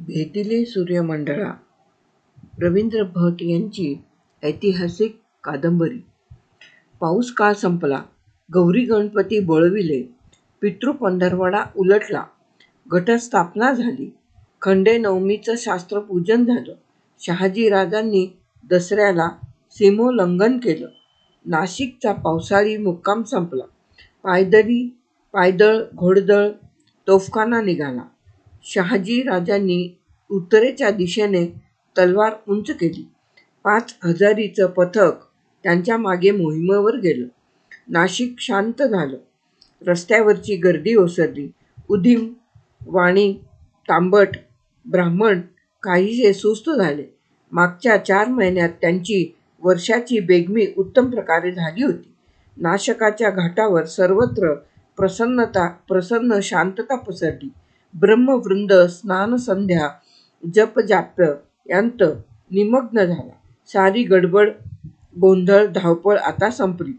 भेटिले सूर्यमंडळा रवींद्र भट यांची ऐतिहासिक कादंबरी. पाऊस काळ संपला. गौरी गणपती बळविले. पितृपंधरवडा उलटला. घटस्थापना झाली. खंडे नवमीचं शास्त्रपूजन झालं. शहाजी राजांनी दसऱ्याला सीमोल्लंघन केलं. नाशिकचा पावसाळी मुक्काम संपला. पायदळ, घोडदळ, तोफखाना निघाला. शहाजी राजांनी उत्तरेच्या दिशेने तलवार उंच केली. 5,000चं पथक त्यांच्या मागे मोहिमेवर गेलं. नाशिक शांत झालं. रस्त्यावरची गर्दी ओसरली. उदीम, वाणी, तांबट, ब्राह्मण काहीसे सुस्त झाले. मागच्या 4 महिन्यात त्यांची वर्षाची बेगमी उत्तम प्रकारे झाली होती. नाशकाच्या घाटावर सर्वत्र प्रसन्न शांतता पसरली. ब्रह्मवृंद स्नानसंध्या जपजाप्य यांत निमग्न झाला. सारी गडबड, गोंधळ, धावपळ आता संपली.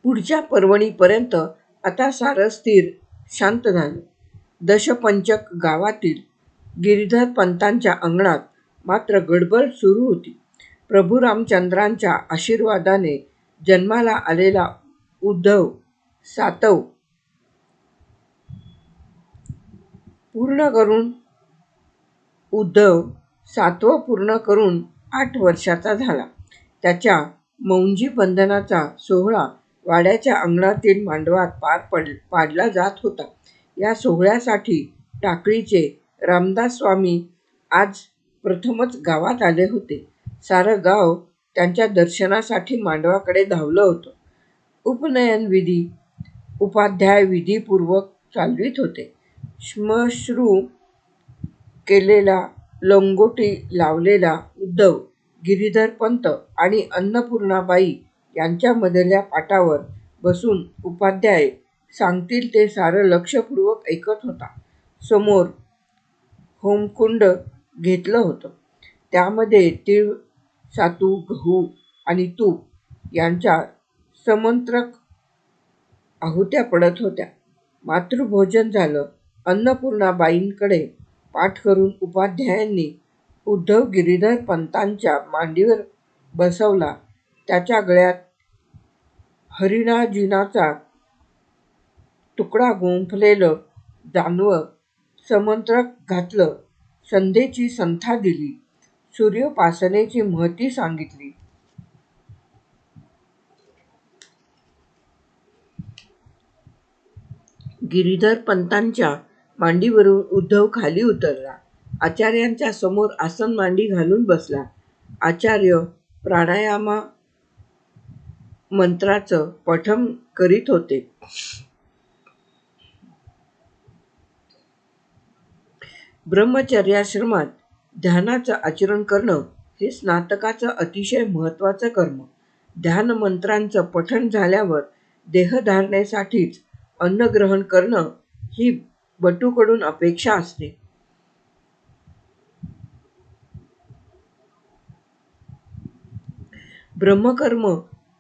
पुढच्या पर्वणीपर्यंत आता सारं स्थिर, शांत झालं. दशपंचक गावातील गिरीधर पंतांच्या अंगणात मात्र गडबड सुरू होती. प्रभू रामचंद्रांच्या आशीर्वादाने जन्माला आलेला उद्धव सातवं पूर्ण करून 8 वर्षाचा झाला. त्याच्या मौंजी बंधनाचा सोहळा वाड्याच्या अंगणातील मांडवात पाडला जात होता. या सोहळ्यासाठी टाकळीचे रामदास स्वामी आज प्रथमच गावात आले होते. सारं गाव त्यांच्या दर्शनासाठी मांडवाकडे धावलं होतं. उपनयन विधी उपाध्याय विधीपूर्वक चालवित होते. श्मश्रू केलेला, लंगोटी लावलेला उद्धव, गिरीधर पंत आणि अन्नपूर्णाबाई यांच्यामधल्या पाटावर बसून उपाध्याय सांगतील ते सारं लक्षपूर्वक ऐकत होता. समोर होमकुंड घेतलं होतं. त्यामध्ये तीळ, सातू, गहू आणि तूप यांच्या समंत्रक आहुत्या पडत होत्या. मातृभोजन झालं. अन्नपूर्णाबाईंकडे पाठ करून उपाध्यायांनी उद्धव गिरीधर पंतांच्या मांडीवर बसवला. त्याच्या गळ्यात हरिणाजीनाचा तुकडा गुंफलेलं जानवं समंत्रक घातलं. संध्येची संथा दिली. सूर्योपासनेची महती सांगितली. गिरीधर पंतांच्या मांडीवरून उद्धव खाली उतरला. आचार्यांच्या समोर आसन मांडी घालून बसला. आचार्य प्राणायाम मंत्राचं पठण करीत होते. ब्रह्मचर्याश्रमात ध्यानाचं आचरण करणं हे स्नातकाचं अतिशय महत्त्वाचं कर्म. ध्यानमंत्रांचं पठण झाल्यावर देहधारणेसाठीच अन्नग्रहण करणं ही बटूकडून अपेक्षा असते. ब्रह्मकर्म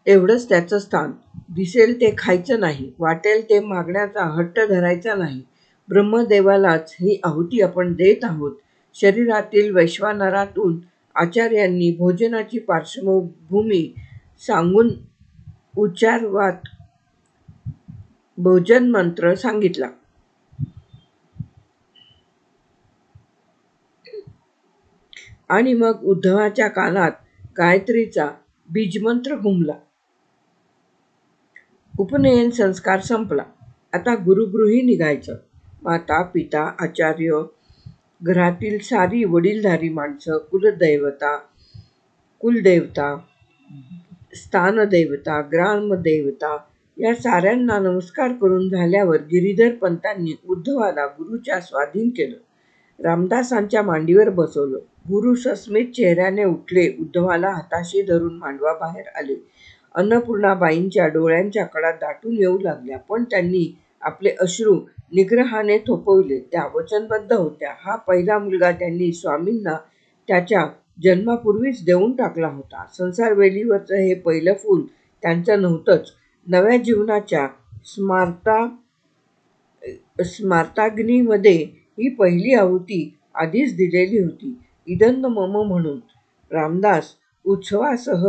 एवढंच त्याचं स्थान. दिसेल ते खायचं नाही, वाटेल ते मागण्याचा हट्ट धरायचा नाही. ब्रह्मदेवालाच ही आहुती आपण देत आहोत. शरीरातील वैश्वानरातून आचार्यांनी भोजनाची पार्श्वभूमी सांगून उच्चारवात भोजन मंत्र सांगितला. आणि मग उद्धवाच्या कानात गायत्रीचा बीजमंत्र घुमला. उपनयन संस्कार संपला. आता गुरुगृही निघायचं. माता, पिता, आचार्य, घरातील सारी वडीलधारी माणसं, कुलदेवता, स्थानदेवता, ग्रामदेवता या साऱ्यांना नमस्कार करून झाल्यावर गिरीधर पंतांनी उद्धवाला गुरुच्या स्वाधीन केलं. रामदासांच्या मांडीवर बसवलं. गुरु सस्मित चेहऱ्याने उठले. उद्धवाला हाताशी धरून मांडवाबाहेर आले. अन्नपूर्णाबाईंच्या डोळ्यांच्या कडा दाटून येऊ लागल्या, पण त्यांनी आपले अश्रू निग्रहाने थोपवले. त्या वचनबद्ध होत्या. हा पहिला मुलगा त्यांनी स्वामींना त्याच्या जन्मापूर्वीच देऊन टाकला होता. संसारवेलीवरचं हे पहिलं फूल त्यांचं नव्हतंच. नव्या जीवनाच्या स्मार्ताग्नीमध्ये ही पहिली आहुती आधीच दिलेली होती. इदन्न मम म्हणून रामदास उत्सवासह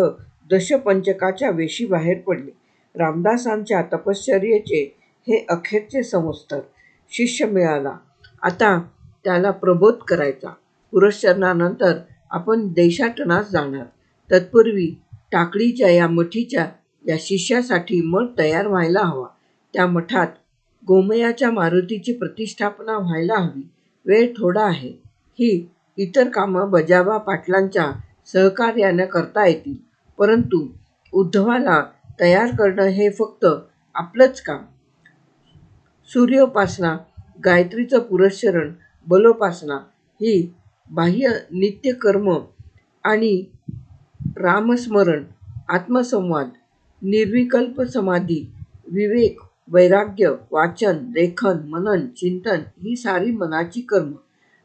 दशपंचकाच्या वेशी बाहेर पडले. रामदासांच्या तपश्चर्येचे हे अखेरचे संवत्सर. शिष्य मिळाला. आता त्याला प्रबोध करायचा. पुरश्चरणानंतर आपण देशाटनास जाणार. तत्पूर्वी टाकडीच्या या मठीच्या या शिष्यासाठी मठ तयार व्हायला हवा. त्या मठात गोमयाच्या मारुतीची प्रतिष्ठापना व्हायला हवी. वेळ थोडा आहे. ही इतर कामं बजाबा पाटलांच्या सहकार्यानं करता येतील. परंतु उद्धवाला तयार करणं हे फक्त आपलंच काम. सूर्योपासना, गायत्रीचं पुरस्चरण, बलोपासना ही बाह्य नित्यकर्म आणि रामस्मरण, आत्मसंवाद, निर्विकल्प समाधी, विवेक, वैराग्य, वाचन, लेखन, मनन, चिंतन ही सारी मनाची कर्म.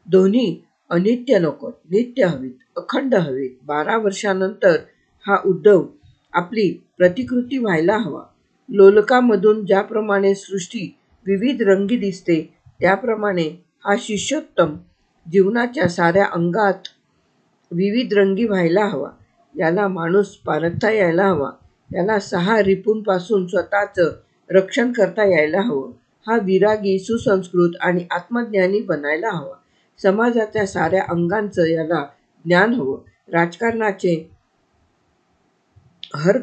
दोन्ही अनित्य नकोत, नित्य हवीत, अखंड हवीत. 12 वर्षानंतर हा उद्धव आपली प्रतिकृती व्हायला हवा. लोलकामधून ज्याप्रमाणे सृष्टी विविध रंगी दिसते, त्याप्रमाणे हा शिष्योत्तम जीवनाच्या साऱ्या अंगात विविध रंगी व्हायला हवा. याला माणूस पारखता यायला हवा. याला 6 रिपूंपासून स्वतःचं रक्षण करता यायला हवं. हा विरागी, सुसंस्कृत आणि आत्मज्ञानी बनायला हवा. समाजाच्या साऱ्या अंगांचं याला ज्ञान हवं. राजकारणाचे हर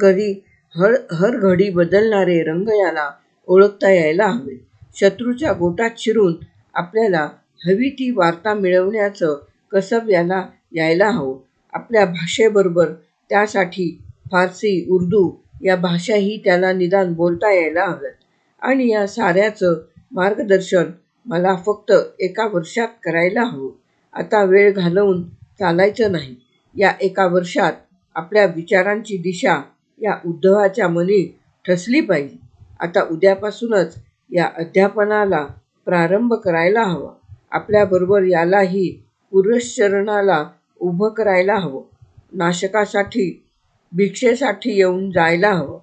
घडी बदलणारे रंग याला ओळखता यायला हवेत. शत्रूच्या गोटात शिरून आपल्याला हवी ती वार्ता मिळवण्याचं कसब याला यायला हवं. आपल्या भाषेबरोबर त्यासाठी फारसी, उर्दू या भाषाही त्याला निदान बोलता यायला हव्यात. आणि या साऱ्याचं मार्गदर्शन मला फक्त 1 वर्षात करायला हवं. आता वेळ घालवून चालायचं नाही. या 1 वर्षात आपल्या विचारांची दिशा या उद्धवाच्या मनी ठसली पाहिजे. आता उद्यापासूनच या अध्यापनाला प्रारंभ करायला हवा. आपल्याबरोबर यालाही पुरश्चरणाला उभं करायला हवं. नाशकासाठी, भिक्षेसाठी येऊन जायला हवं.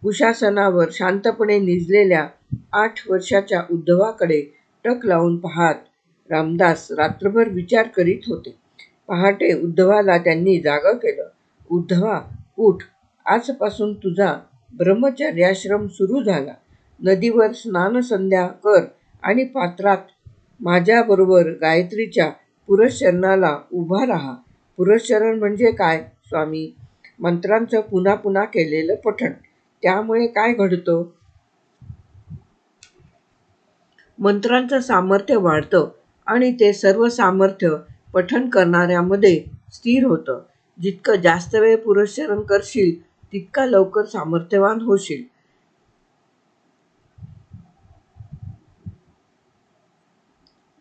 कुशासनावर शांतपणे निजलेल्या 8 वर्षाच्या उद्धवाकडे टक लावून पाहत रामदास रात्रभर विचार करीत होते. पहाटे उद्धवाला त्यांनी जागं केलं. उद्धवा, उठ. आजपासून तुझा ब्रह्मचर्याश्रम सुरू झाला. नदीवर स्नानसंध्या कर आणि पात्रात माझ्याबरोबर गायत्रीच्या पुरश्चरणाला उभा राहा. पुरश्चरण म्हणजे काय स्वामी? मंत्रांचं पुन्हा पुन्हा केलेलं पठण. त्यामुळे काय घडतं? मंत्रांचं सामर्थ्य वाढतं आणि ते सर्व सामर्थ्य पठण करणाऱ्यामध्ये स्थिर होतं. जितकं जास्त वेळ पुरश्चरण करशील, तितका लवकर सामर्थ्यवान होशील.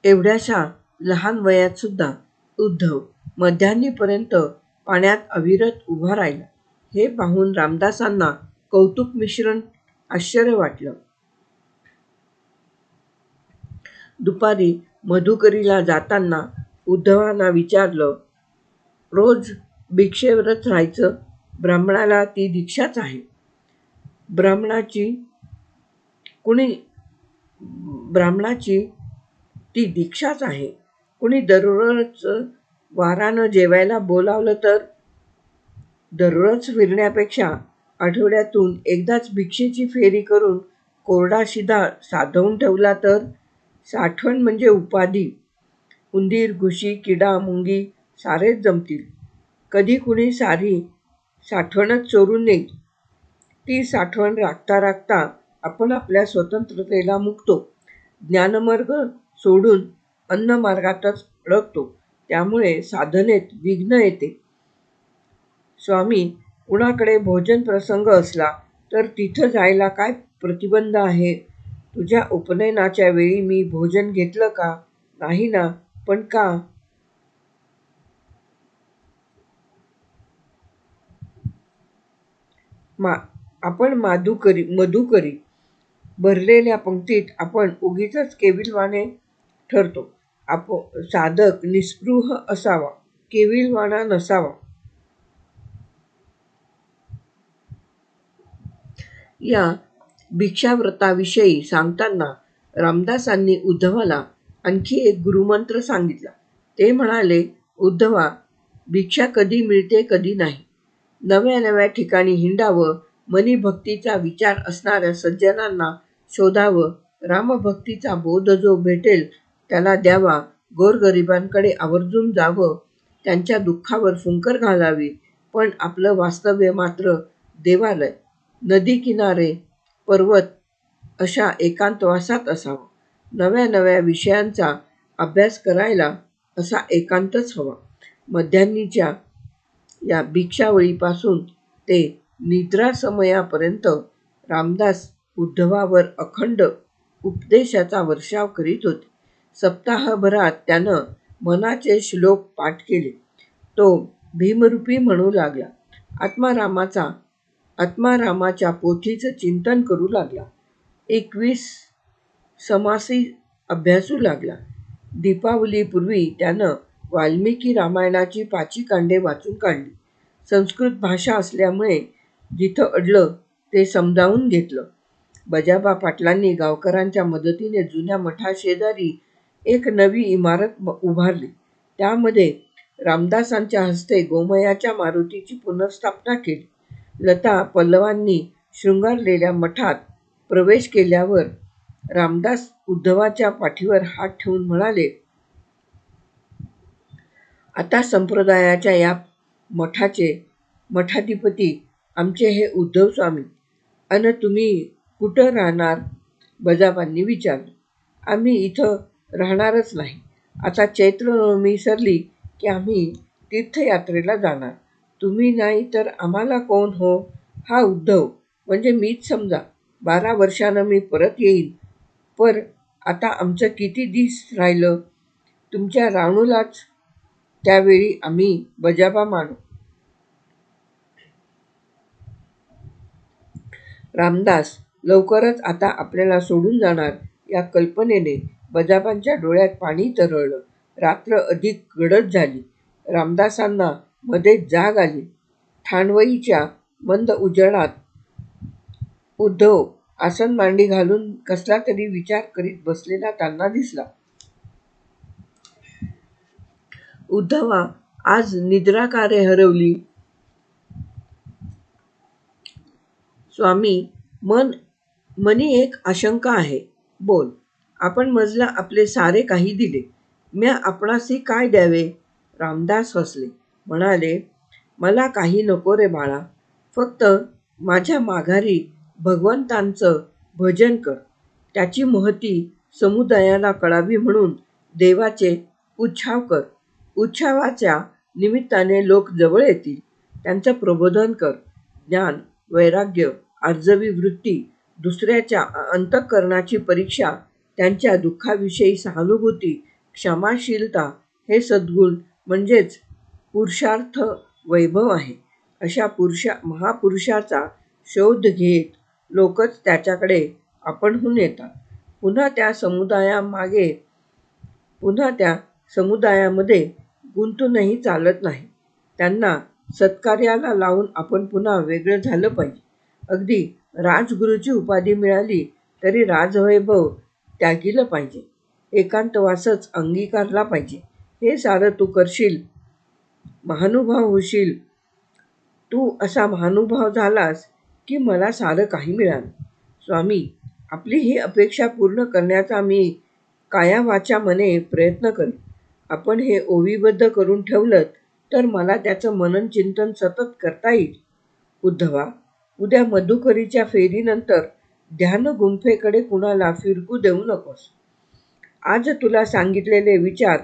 एवढ्याशा लहान वयात सुद्धा उद्धव मध्यान्हीपर्यंत पाण्यात अविरत उभा राहिला. हे पाहून रामदासांना कौतुक मिश्रण आश्चर्य वाटलं. दुपारी मधुकरीला जाताना उद्धवानं विचारलं, रोज भिक्षेवरच राहायचं? ब्राह्मणाला ती दीक्षाच आहे. ब्राह्मणाची ती दीक्षाच आहे. कुणी दररोज वारानं जेवायला बोलावलं तर? दररोज फिरण्यापेक्षा आठवड्यातून एकदाच भिक्षेची फेरी करून कोरडा शिधा साधवून ठेवला तर? साठवण म्हणजे उपाधी. उंदीर, घुशी, किडा, मुंगी सारेच जमतील. कधी कुणी सारी साठवणच चोरून नेईल. ती साठवण राखता राखता आपण आपल्या स्वतंत्रतेला मुकतो. ज्ञानमार्ग सोडून अन्नमार्गातच अडकतो. त्यामुळे साधनेत विघ्न येते. स्वामी, कुणाकडे भोजन प्रसंग असला तर तिथं जायला काय प्रतिबंध आहे? तुझ्या उपनयनाच्या वेळी मी भोजन घेतलं का? नाही ना. पण का? आपण मधुकरी भरलेल्या पंक्तीत आपण उगीचच केविलवाणे ठरतो. साधक निस्पृह असावा, केविलवाणा नसावा. या भिक्षाव्रताविषयी सांगताना रामदासांनी उद्धवाला आणखी एक गुरुमंत्र सांगितला. ते म्हणाले, उद्धवा, भिक्षा कधी मिळते कधी नाही. नव्या नव्या ठिकाणी हिंडावं, मनीभक्तीचा विचार असणाऱ्या सज्जनांना शोधावं, रामभक्तीचा बोध जो भेटेल त्याला द्यावा, गोरगरिबांकडे आवर्जून जावं, त्यांच्या दुःखावर फुंकर घालावी, पण आपलं वास्तव्य मात्र देवालय, नदी किनारे, पर्वत अशा एकांतवासात असावं. नव्या नव्या विषयांचा अभ्यास करायला असा एकांतच हवा. मध्यान्नीच्या या भिक्षावळीपासून ते निद्रासमयापर्यंत रामदास उद्धवावर अखंड उपदेशाचा वर्षाव करीत होते. सप्ताहभरात त्यानं मनाचे श्लोक पाठ केले. तो भीमरूपी म्हणू लागला. आत्मारामाच्या पोथीचं चिंतन करू लागला. 21 समासी अभ्यासू लागला. दीपावलीपूर्वी त्यानं वाल्मिकी रामायणाची 5 कांडे वाचून काढली. संस्कृत भाषा असल्यामुळे जिथं अडलं ते समजावून घेतलं. बजाबा पाटलांनी गावकऱ्यांच्या मदतीने जुन्या मठाशेजारी एक नवी इमारत उभारली. त्यामध्ये रामदासांच्या हस्ते गोमयाच्या मारुतीची पुनर्स्थापना केली. लता पल्लवांनी शृंगारलेल्या मठात प्रवेश केल्यावर रामदास उद्धवाच्या पाठीवर हात ठेवून म्हणाले, आता संप्रदायाच्या या मठाचे मठाधिपती आमचे हे उद्धव स्वामी. अन तुम्ही कुठं राहणार? बजाबांनी विचारलं. आम्ही इथं राहणारच नाही. आता चैत्र नवमी सरली की आम्ही तीर्थयात्रेला जाणार. तुम्ही नाही तर आम्हाला कोण हो? हा उद्धव म्हणजे मीच समजा. 12 वर्षानं मी परत येईन. पर आता आमचं किती दिस राहिलं? तुमच्या राणूलाच त्यावेळी आम्ही बजाबा मानू. रामदास लवकरच आता आपल्याला सोडून जाणार या कल्पनेने बजाबांच्या डोळ्यात पाणी तरळलं. रात्र अधिक गडद झाली. रामदासांना मध्येच जाग आली. ठाणवईच्या मंद उजेडात उद्धव आसन मांडी घालून कसला तरी विचार करीत बसलेला त्यांना दिसला. उद्धवा, आज निद्रा का रे हरवली? स्वामी, मनी एक आशंका आहे. बोल. आपण मजला आपले सारे काही दिले. म्या आपणासी काय द्यावे? रामदास हसले. म्हणाले, मला काही नको रे बाळा. फक्त माझ्या माघारी भगवंतांचं भजन कर. त्याची महती समुदायाला कळावी म्हणून देवाचे उच्छाव कर. उच्छावाच्या निमित्ताने लोक जवळ येतील. त्यांचं प्रबोधन कर. ज्ञान, वैराग्य, आर्जवी वृत्ती, दुसऱ्याच्या अंतःकरणाची परीक्षा, त्यांच्या दुःखाविषयी सहानुभूती, क्षमाशीलता हे सद्गुण म्हणजेच पुरुषार्थ वैभव आहे. अशा महापुरुषाचा शोध घेत लोकच त्याच्याकडे आपणहून येतात. पुन्हा त्या समुदायामध्ये गुंतूनही चालत नाही. त्यांना सत्कार्याला लावून आपण पुन्हा वेगळं झालं पाहिजे. अगदी राजगुरूची उपाधी मिळाली तरी राजवैभव त्यागिलं पाहिजे. एकांतवासच अंगीकारला पाहिजे. हे सारं तू करशील, महानुभाव होशील. तू असा महानुभाव झालास की मला सारं काही मिळालं. स्वामी, आपली ही अपेक्षा पूर्ण करण्याचा मी काया-वाचा मने प्रयत्न करेन. आपण हे ओवीबद्ध करून ठेवलं तर मला त्याचं मनन चिंतन सतत करता येईल. उद्धवा, उद्या मधुकरीच्या फेरीनंतर ध्यान गुंफेकडे कुणाला फिरकू देऊ नकोस. आज तुला सांगितलेले विचार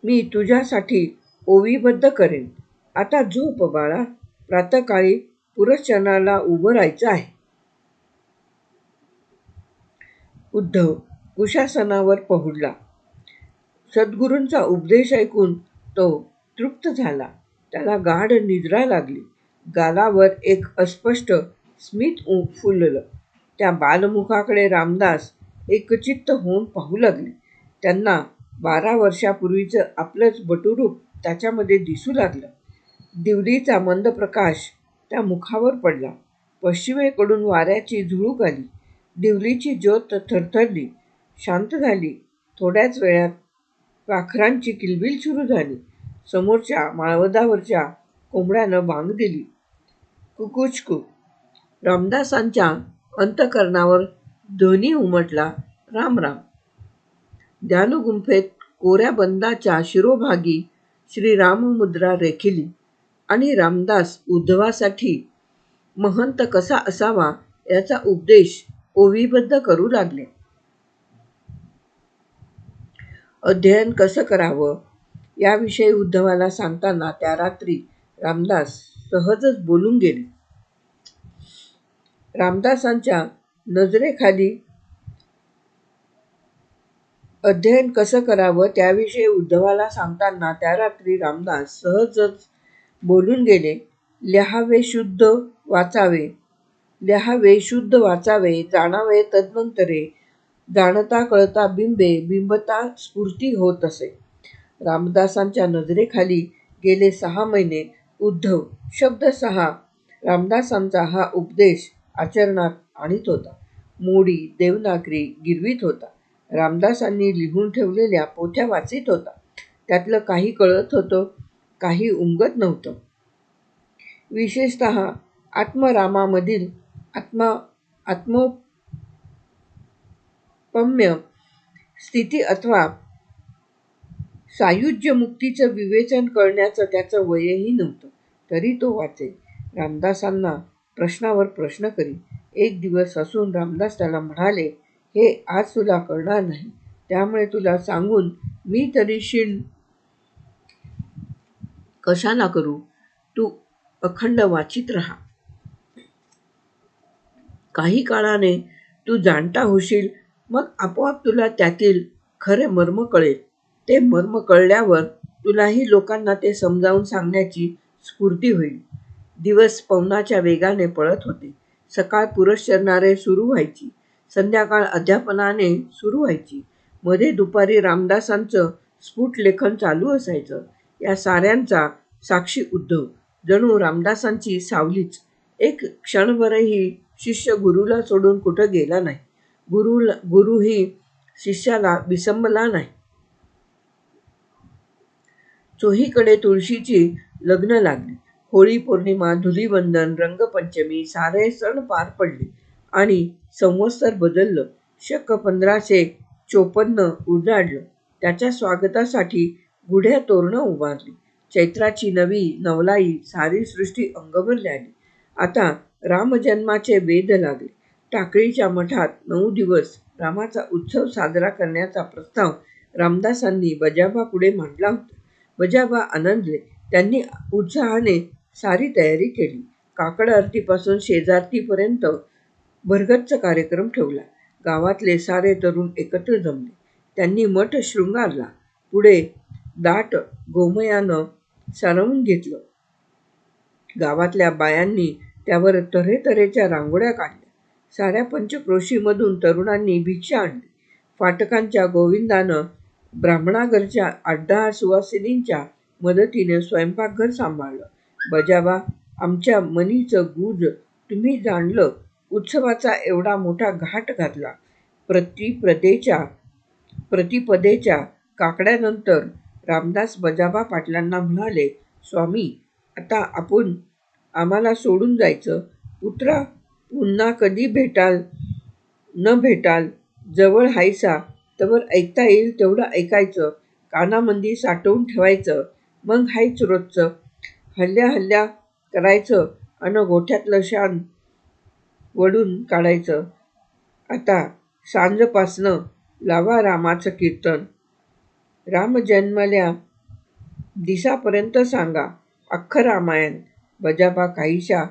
मी तुझ्यासाठी ओवीबद्ध करेन. आता झोप बाळा. प्रातःकाळी पुरश्चरणाला उभं राहायचं आहे. उद्धव कुशासनावर पहुडला. सद्गुरूंचा उपदेश ऐकून तो तृप्त झाला. त्याला गाढ निद्रा लागली. गालावर एक अस्पष्ट स्मित फुललं. त्या बालमुखाकडे रामदास एकचित्त होऊन पाहू लागले. त्यांना 12 वर्षापूर्वीचं आपलंच बटुरूप त्याच्यामध्ये दिसू लागलं. दिवलीचा मंद प्रकाश त्या मुखावर पडला. पश्चिमेकडून वाऱ्याची झुळूक आली. दिवलीची ज्योत थरथरली, शांत झाली. थोड्याच वेळात पाखरांची किलबिल सुरू झाली. समोरच्या माळवदावरच्या कोंबड्यानं बांग दिली. कुकुचकू. रामदासांच्या अंतःकरणावर ध्वनी उमटला, राम राम. ध्यानगुंफेत कोऱ्या बंदाच्या शिरोभागी श्रीराममुद्रा रेखिली आणि रामदास उद्धवासाठी महंत कसा असावा याचा उपदेश ओवीबद्ध करू लागले. अध्ययन कसं करावं याविषयी उद्धवाला सांगताना त्या रात्री रामदास सहजच बोलून गेले. रामदासांच्या नजरेखाली अध्ययन कसं करावं त्याविषयी उद्धवाला सांगताना त्या रात्री रामदास सहजच बोलून गेले. लिहावे शुद्ध वाचावे, लिहावे शुद्ध वाचावे, जाणावे तदनंतरे, जाणता कळता बिंबे, बिंबता स्फूर्ती होत असे. रामदासांच्या नजरेखाली गेले 6 महिने उद्धव शब्दशः रामदासांचा हा उपदेश आचरणात आणीत होता. मोडी, देवनागरी गिरवीत होता. रामदासांनी लिहून ठेवलेल्या पोथ्या वाचीत होता. त्यातलं काही कळत होतं, काही उमगत नव्हतं. विशेषतः आत्मरामामधील आत्मोपम्य स्थिती अथवा सायुज्य मुक्तीचं विवेचन करण्याचं त्याचं वयही नव्हतं. तरी तो वाचे. रामदासांना प्रश्नावर प्रश्न करी. एक दिवस हसून रामदास त्याला म्हणाले, हे आज तुला कळणार नाही, त्यामुळे तुला सांगून मी तरी शीण कशाला करू. तू अखंड वाचित राहा. काही काळाने तू जाणता होशील, मग आपोआप तुला त्यातील खरे मर्म कळेल. ते मर्म कळल्यावर तुलाही लोकांना ते समजावून सांगण्याची स्फूर्ती होईल. दिवस पवनाच्या वेगाने पळत होते. सकाळ पुरश्चरणारे सुरू व्हायची. संध्याकाळ अध्यापनाने सुरू व्हायची. मध्ये दुपारी रामदासांचं स्फुट लेखन चालू असायचं. या साऱ्यांचा साक्षी उद्धव. जणू रामदासांची सावलीच. एक क्षणभरही शिष्य गुरुला सोडून कुठं गेला नाही. गुरुही शिष्याला विसंबला नाही. चोहीकडे तुळशीची लग्न लागली. होळी पौर्णिमा, धुलीवंदन, रंगपंचमी सारे सण पार पडले आणि संवत्सर बदललं. शक 1554 उजाडलं. त्याच्या स्वागतासाठी गुढ्या तोरणं उभारली. चैत्राची नवी नवलाई सारी सृष्टी अंगभर आली. आता रामजन्माचे वेध लागले. टाकळीच्या मठात 9 दिवस रामाचा उत्सव साजरा करण्याचा प्रस्ताव रामदासांनी बजाबापुढे मांडला होता. बजाबा आनंदले. त्यांनी उत्साहाने सारी तयारी केली. काकड आरतीपासून शेजारतीपर्यंत भरगच्च कार्यक्रम ठेवला. गावातले सारे तरुण एकत्र जमले. त्यांनी मठ शृंगारला. पुढे दाट गोमयानं सारवून घेतलं. गावातल्या बायांनी त्यावर तऱ्हेतऱ्हेच्या रांगोळ्या काढल्या. साऱ्या पंचक्रोशीमधून तरुणांनी भिक्षा आणली. फाटकांच्या गोविंदानं ब्राह्मणाघरच्या 8-10 सुवासिनींच्या मदतीने स्वयंपाकघर सांभाळलं. बजाबा, आमच्या मनीचं गुज तुम्ही जाणलं. उत्सवाचा एवढा मोठा घाट घातला. प्रतिपदेच्या काकड्यानंतर रामदास बजाबा पाटलांना म्हणाले, स्वामी, आता आपण आम्हाला सोडून जायचं. पुत्रा, पुन्हा कधी भेटाल न भेटाल, जवळ हायसा तवर ऐकता येईल तेवढं ऐकायचं, कानामंदी साठवून ठेवायचं. मग हायच रोजचं. हल्ल्या करायचं अन गोठ्यातलं शान वडून काढायचं. आता सांजपासनं लावा रामाचं कीर्तन. राम जन्मल्या दिसापर्यंत सांगा अख्खं रामायण. बजाबा काहीशा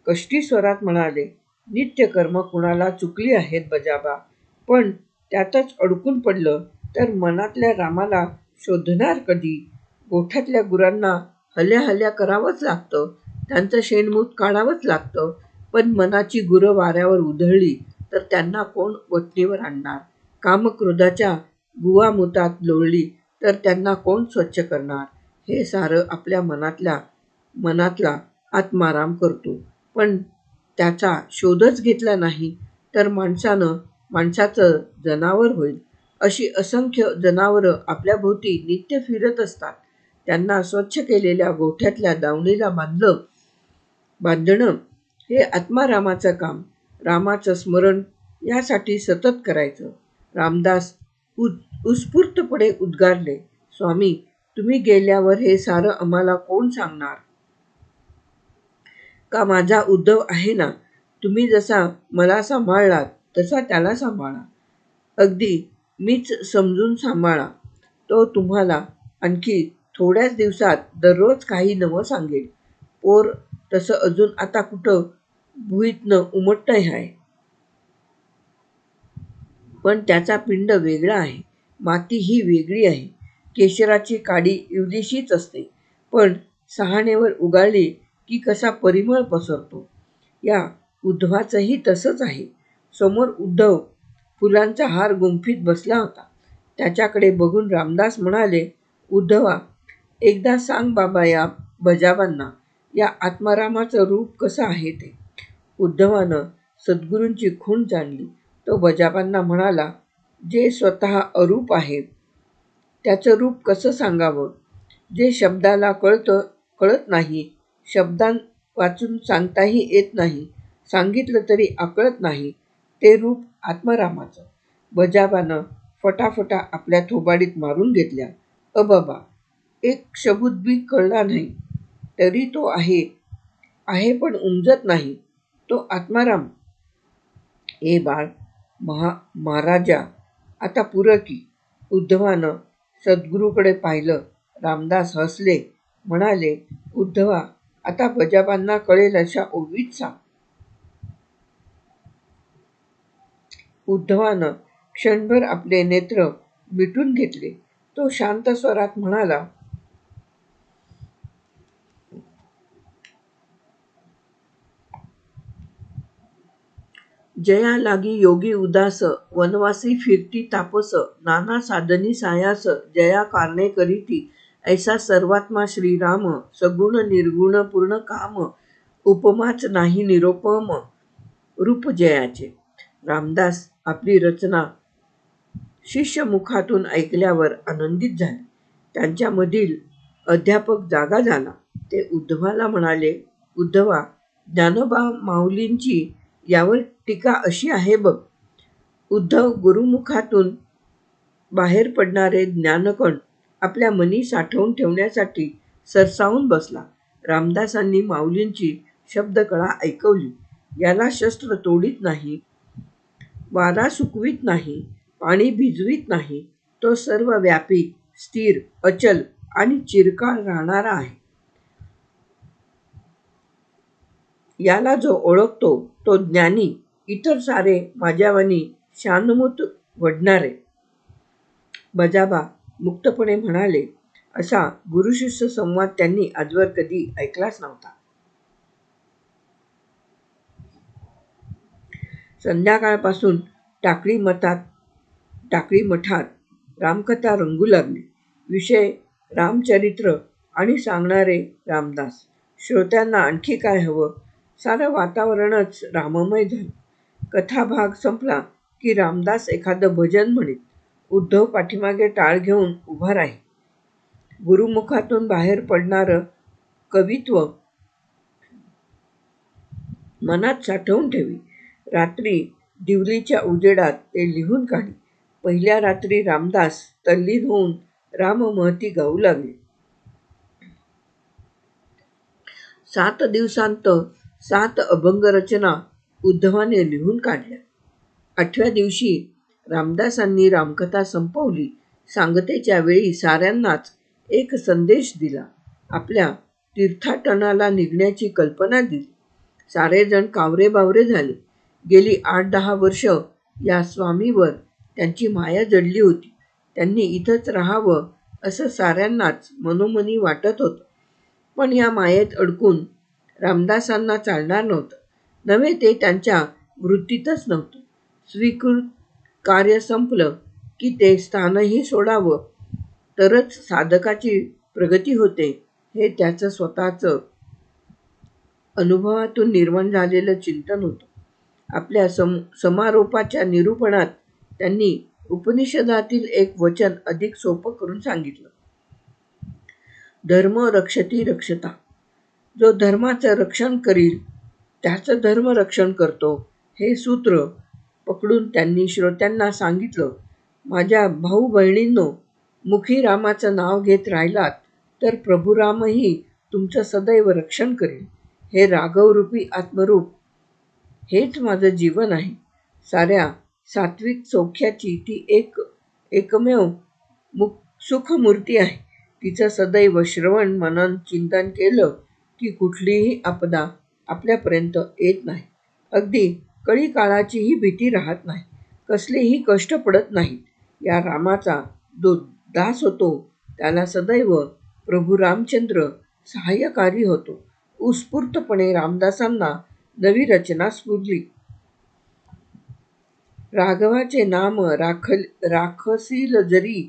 कष्टी स्वरात म्हणाले, नित्यकर्म कुणाला चुकली आहेत बजाबा, पण त्यातच अडकून पडलं तर मनातल्या रामाला शोधणार कधी. गोठ्यातल्या गुरांना हल्ल्या करावंच लागतं. त्यांचं शेणमूत काढावंच लागतं. पण मनाची गुरं वाऱ्यावर उधळली तर त्यांना कोण वठणीवर आणणार. कामक्रोधाच्या गुवामुतात लोळली तर त्यांना कोण स्वच्छ करणार. हे सारं आपल्या मनातला आत्माराम करतो. पण त्याचा शोधच घेतला नाही तर माणसाचं जनावर होईल. अशी असंख्य जनावरं आपल्या भोवती नित्य फिरत असतात. त्यांना स्वच्छ केलेल्या गोठ्यातल्या दावणीला बांधणं हे आत्मारामाचं काम. रामाचं स्मरण यासाठी सतत करायचं. रामदास उत्स्फूर्तपणे उद्गारले, स्वामी, तुम्ही गेल्यावर हे सारं आम्हाला कोण सांगणार? का माझा उद्धव आहे ना, तुम्ही जसा मला सांभाळलात तसा त्याला सांभाळा. अगदी मीच समजून सांभाळा. तो तुम्हाला आणखी थोड्याच दिवसात दररोज काही नवं सांगेल. पोर तसं अजून आता कुठं भुईतनं उमटतंय आहे. पण त्याचा पिंड वेगळा आहे. माती ही वेगळी आहे. केशराची काडी इवलीशीच असते, पण सहाणेवर उगाळली की कसा परिमळ पसरतो. या उद्धवाचंही तसंच आहे. समोर उद्धव फुलांचा हार गुंफीत बसला होता. त्याच्याकडे बघून रामदास म्हणाले, उद्धवा, एकदा सांग बाबा या बजाबांना या आत्मारामाचं रूप कसं आहे ते. उद्धवानं सद्गुरूंची खूण जाणली. तो बजाबांना म्हणाला, जे स्वतः अरूप आहे त्याचं रूप कसं सांगावं? जे शब्दाला कळत नाही, शब्दांत वाचून सांगताही येत नाही, सांगितलं तरी आकळत नाही, ते रूप आत्मारामाचं. बजाबानं फटाफटा आपल्या थोबाडीत मारून घेतल्या. बाबा, एक शब्द बी कळला नाही, तरी तो आहे पण उमजत नाही, तो आत्माराम. ए बाळ, महाराजा, आता पुरं की. उद्धवानं सद्गुरूकडे पाहिलं. रामदास हसले, म्हणाले, उद्धवा, आता बजाबांना कळेल अशा ओवीत सांग. उद्धवानं क्षणभर आपले नेत्र मिटून घेतले. तो शांत स्वरात म्हणाला, जया लागी योगी उदास, वनवासी फिरती तापस, नाना साधनी सायास, जया कारणे करीती, ऐसा सर्वात्मा श्रीराम, सगुण निर्गुण पूर्ण काम, उपमाच नाही निरोपम रूप जयाचे. रामदास आपली रचना शिष्यमुखातून ऐकल्यावर आनंदित झाले. त्यांच्यामधील अध्यापक जागा झाला. ते उद्धवाला म्हणाले, उद्धवा, ज्ञानोबा माऊलींची यावर टीका अशी आहे बघ. उद्धव गुरुमुखातून बाहेर पडणारे ज्ञानकण आपल्या मनी साठवून ठेवण्यासाठी सरसावून बसला. रामदासांनी माऊलींची शब्दकळा ऐकवली. याला शस्त्र तोडीत नाही, वारा सुकवीत नाही, पाणी भिजवीत नाही, तो सर्वव्यापी, स्थिर, अचल आणि चिरकाळ राहणारा आहे. याला जो ओळखतो तो ज्ञानी, इतर सारे माझ्यावानी शानमूत वडणारे. बजाबा मुक्तपणे म्हणाले, असा गुरुशिष्य संवाद त्यांनी आजवर कधी ऐकलाच नव्हता. संध्याकाळपासून टाकळी मठात रामकथा रंगू लागली. विषय रामचरित्र आणि सांगणारे रामदास. श्रोत्यांना आणखी काय हवं? सारं वातावरणच राममय झालं. कथाभाग संपला की रामदास एखादं भजन म्हणीत. उद्धव पाठीमागे टाळ घेऊन उभा राही. गुरुमुखातून बाहेर पडणारं कवित्व मनात साठवून ठेवी. रात्री दिवलीच्या उजेडात ते लिहून काढी. पहिल्या रात्री रामदास तल्लीन होऊन राममहती गाऊ लागले. 7 दिवसांत 7 अभंगरचना उद्धवाने लिहून काढल्या. 8व्या दिवशी रामदासांनी रामकथा संपवली. सांगतेच्या वेळी साऱ्यांनाच एक संदेश दिला. आपल्या तीर्थाटनाला निघण्याची कल्पना दिली. सारेजण कावरे-बावरे झाले. गेली 8-10 वर्ष या स्वामीवर त्यांची माया जडली होती. त्यांनी इथंच राहावं असं साऱ्यांनाच मनोमनी वाटत होतं. पण या मायेत अडकून रामदासांना चालणार नव्हतं. नव्हे ते त्यांच्या वृत्तीतच नव्हतं. स्वीकृत कार्य संपलं की ते स्थानही सोडावं तरच साधकाची प्रगती होते, हे त्याचं स्वतःचं अनुभवातून निर्माण झालेलं चिंतन होतं. आपल्या समारोपाच्या निरूपणात त्यांनी उपनिषदातील एक वचन अधिक सोपं करून सांगितलं. धर्म रक्षती रक्षता. जो धर्माचं रक्षण करील त्याचं धर्म रक्षण करतो, हे सूत्र पकडून त्यांनी श्रोत्यांना सांगितलं, माझ्या भाऊ बहिणींनो, मुखी रामाचं नाव घेत राहिलात तर प्रभू रामही तुमचं सदैव रक्षण करेल. हे राघवरूपी आत्मरूप हेच माझं जीवन आहे. साऱ्या सात्विक सौख्याची ती एकमेव सुखमूर्ती आहे. तिचं सदैव श्रवण मनन चिंतन केलं की कुठलीही आपदा आपल्यापर्यंत येत नाही. अगदी कळी काळाचीही भीती राहत नाही. कसलेही कष्ट पडत नाहीत. या रामाचा जो दास होतो त्याला सदैव प्रभू रामचंद्र सहाय्यकारी होतो. उत्स्फूर्तपणे रामदासांना नवी रचना स्फुरली. राघवाचे नाम राखसील जरी,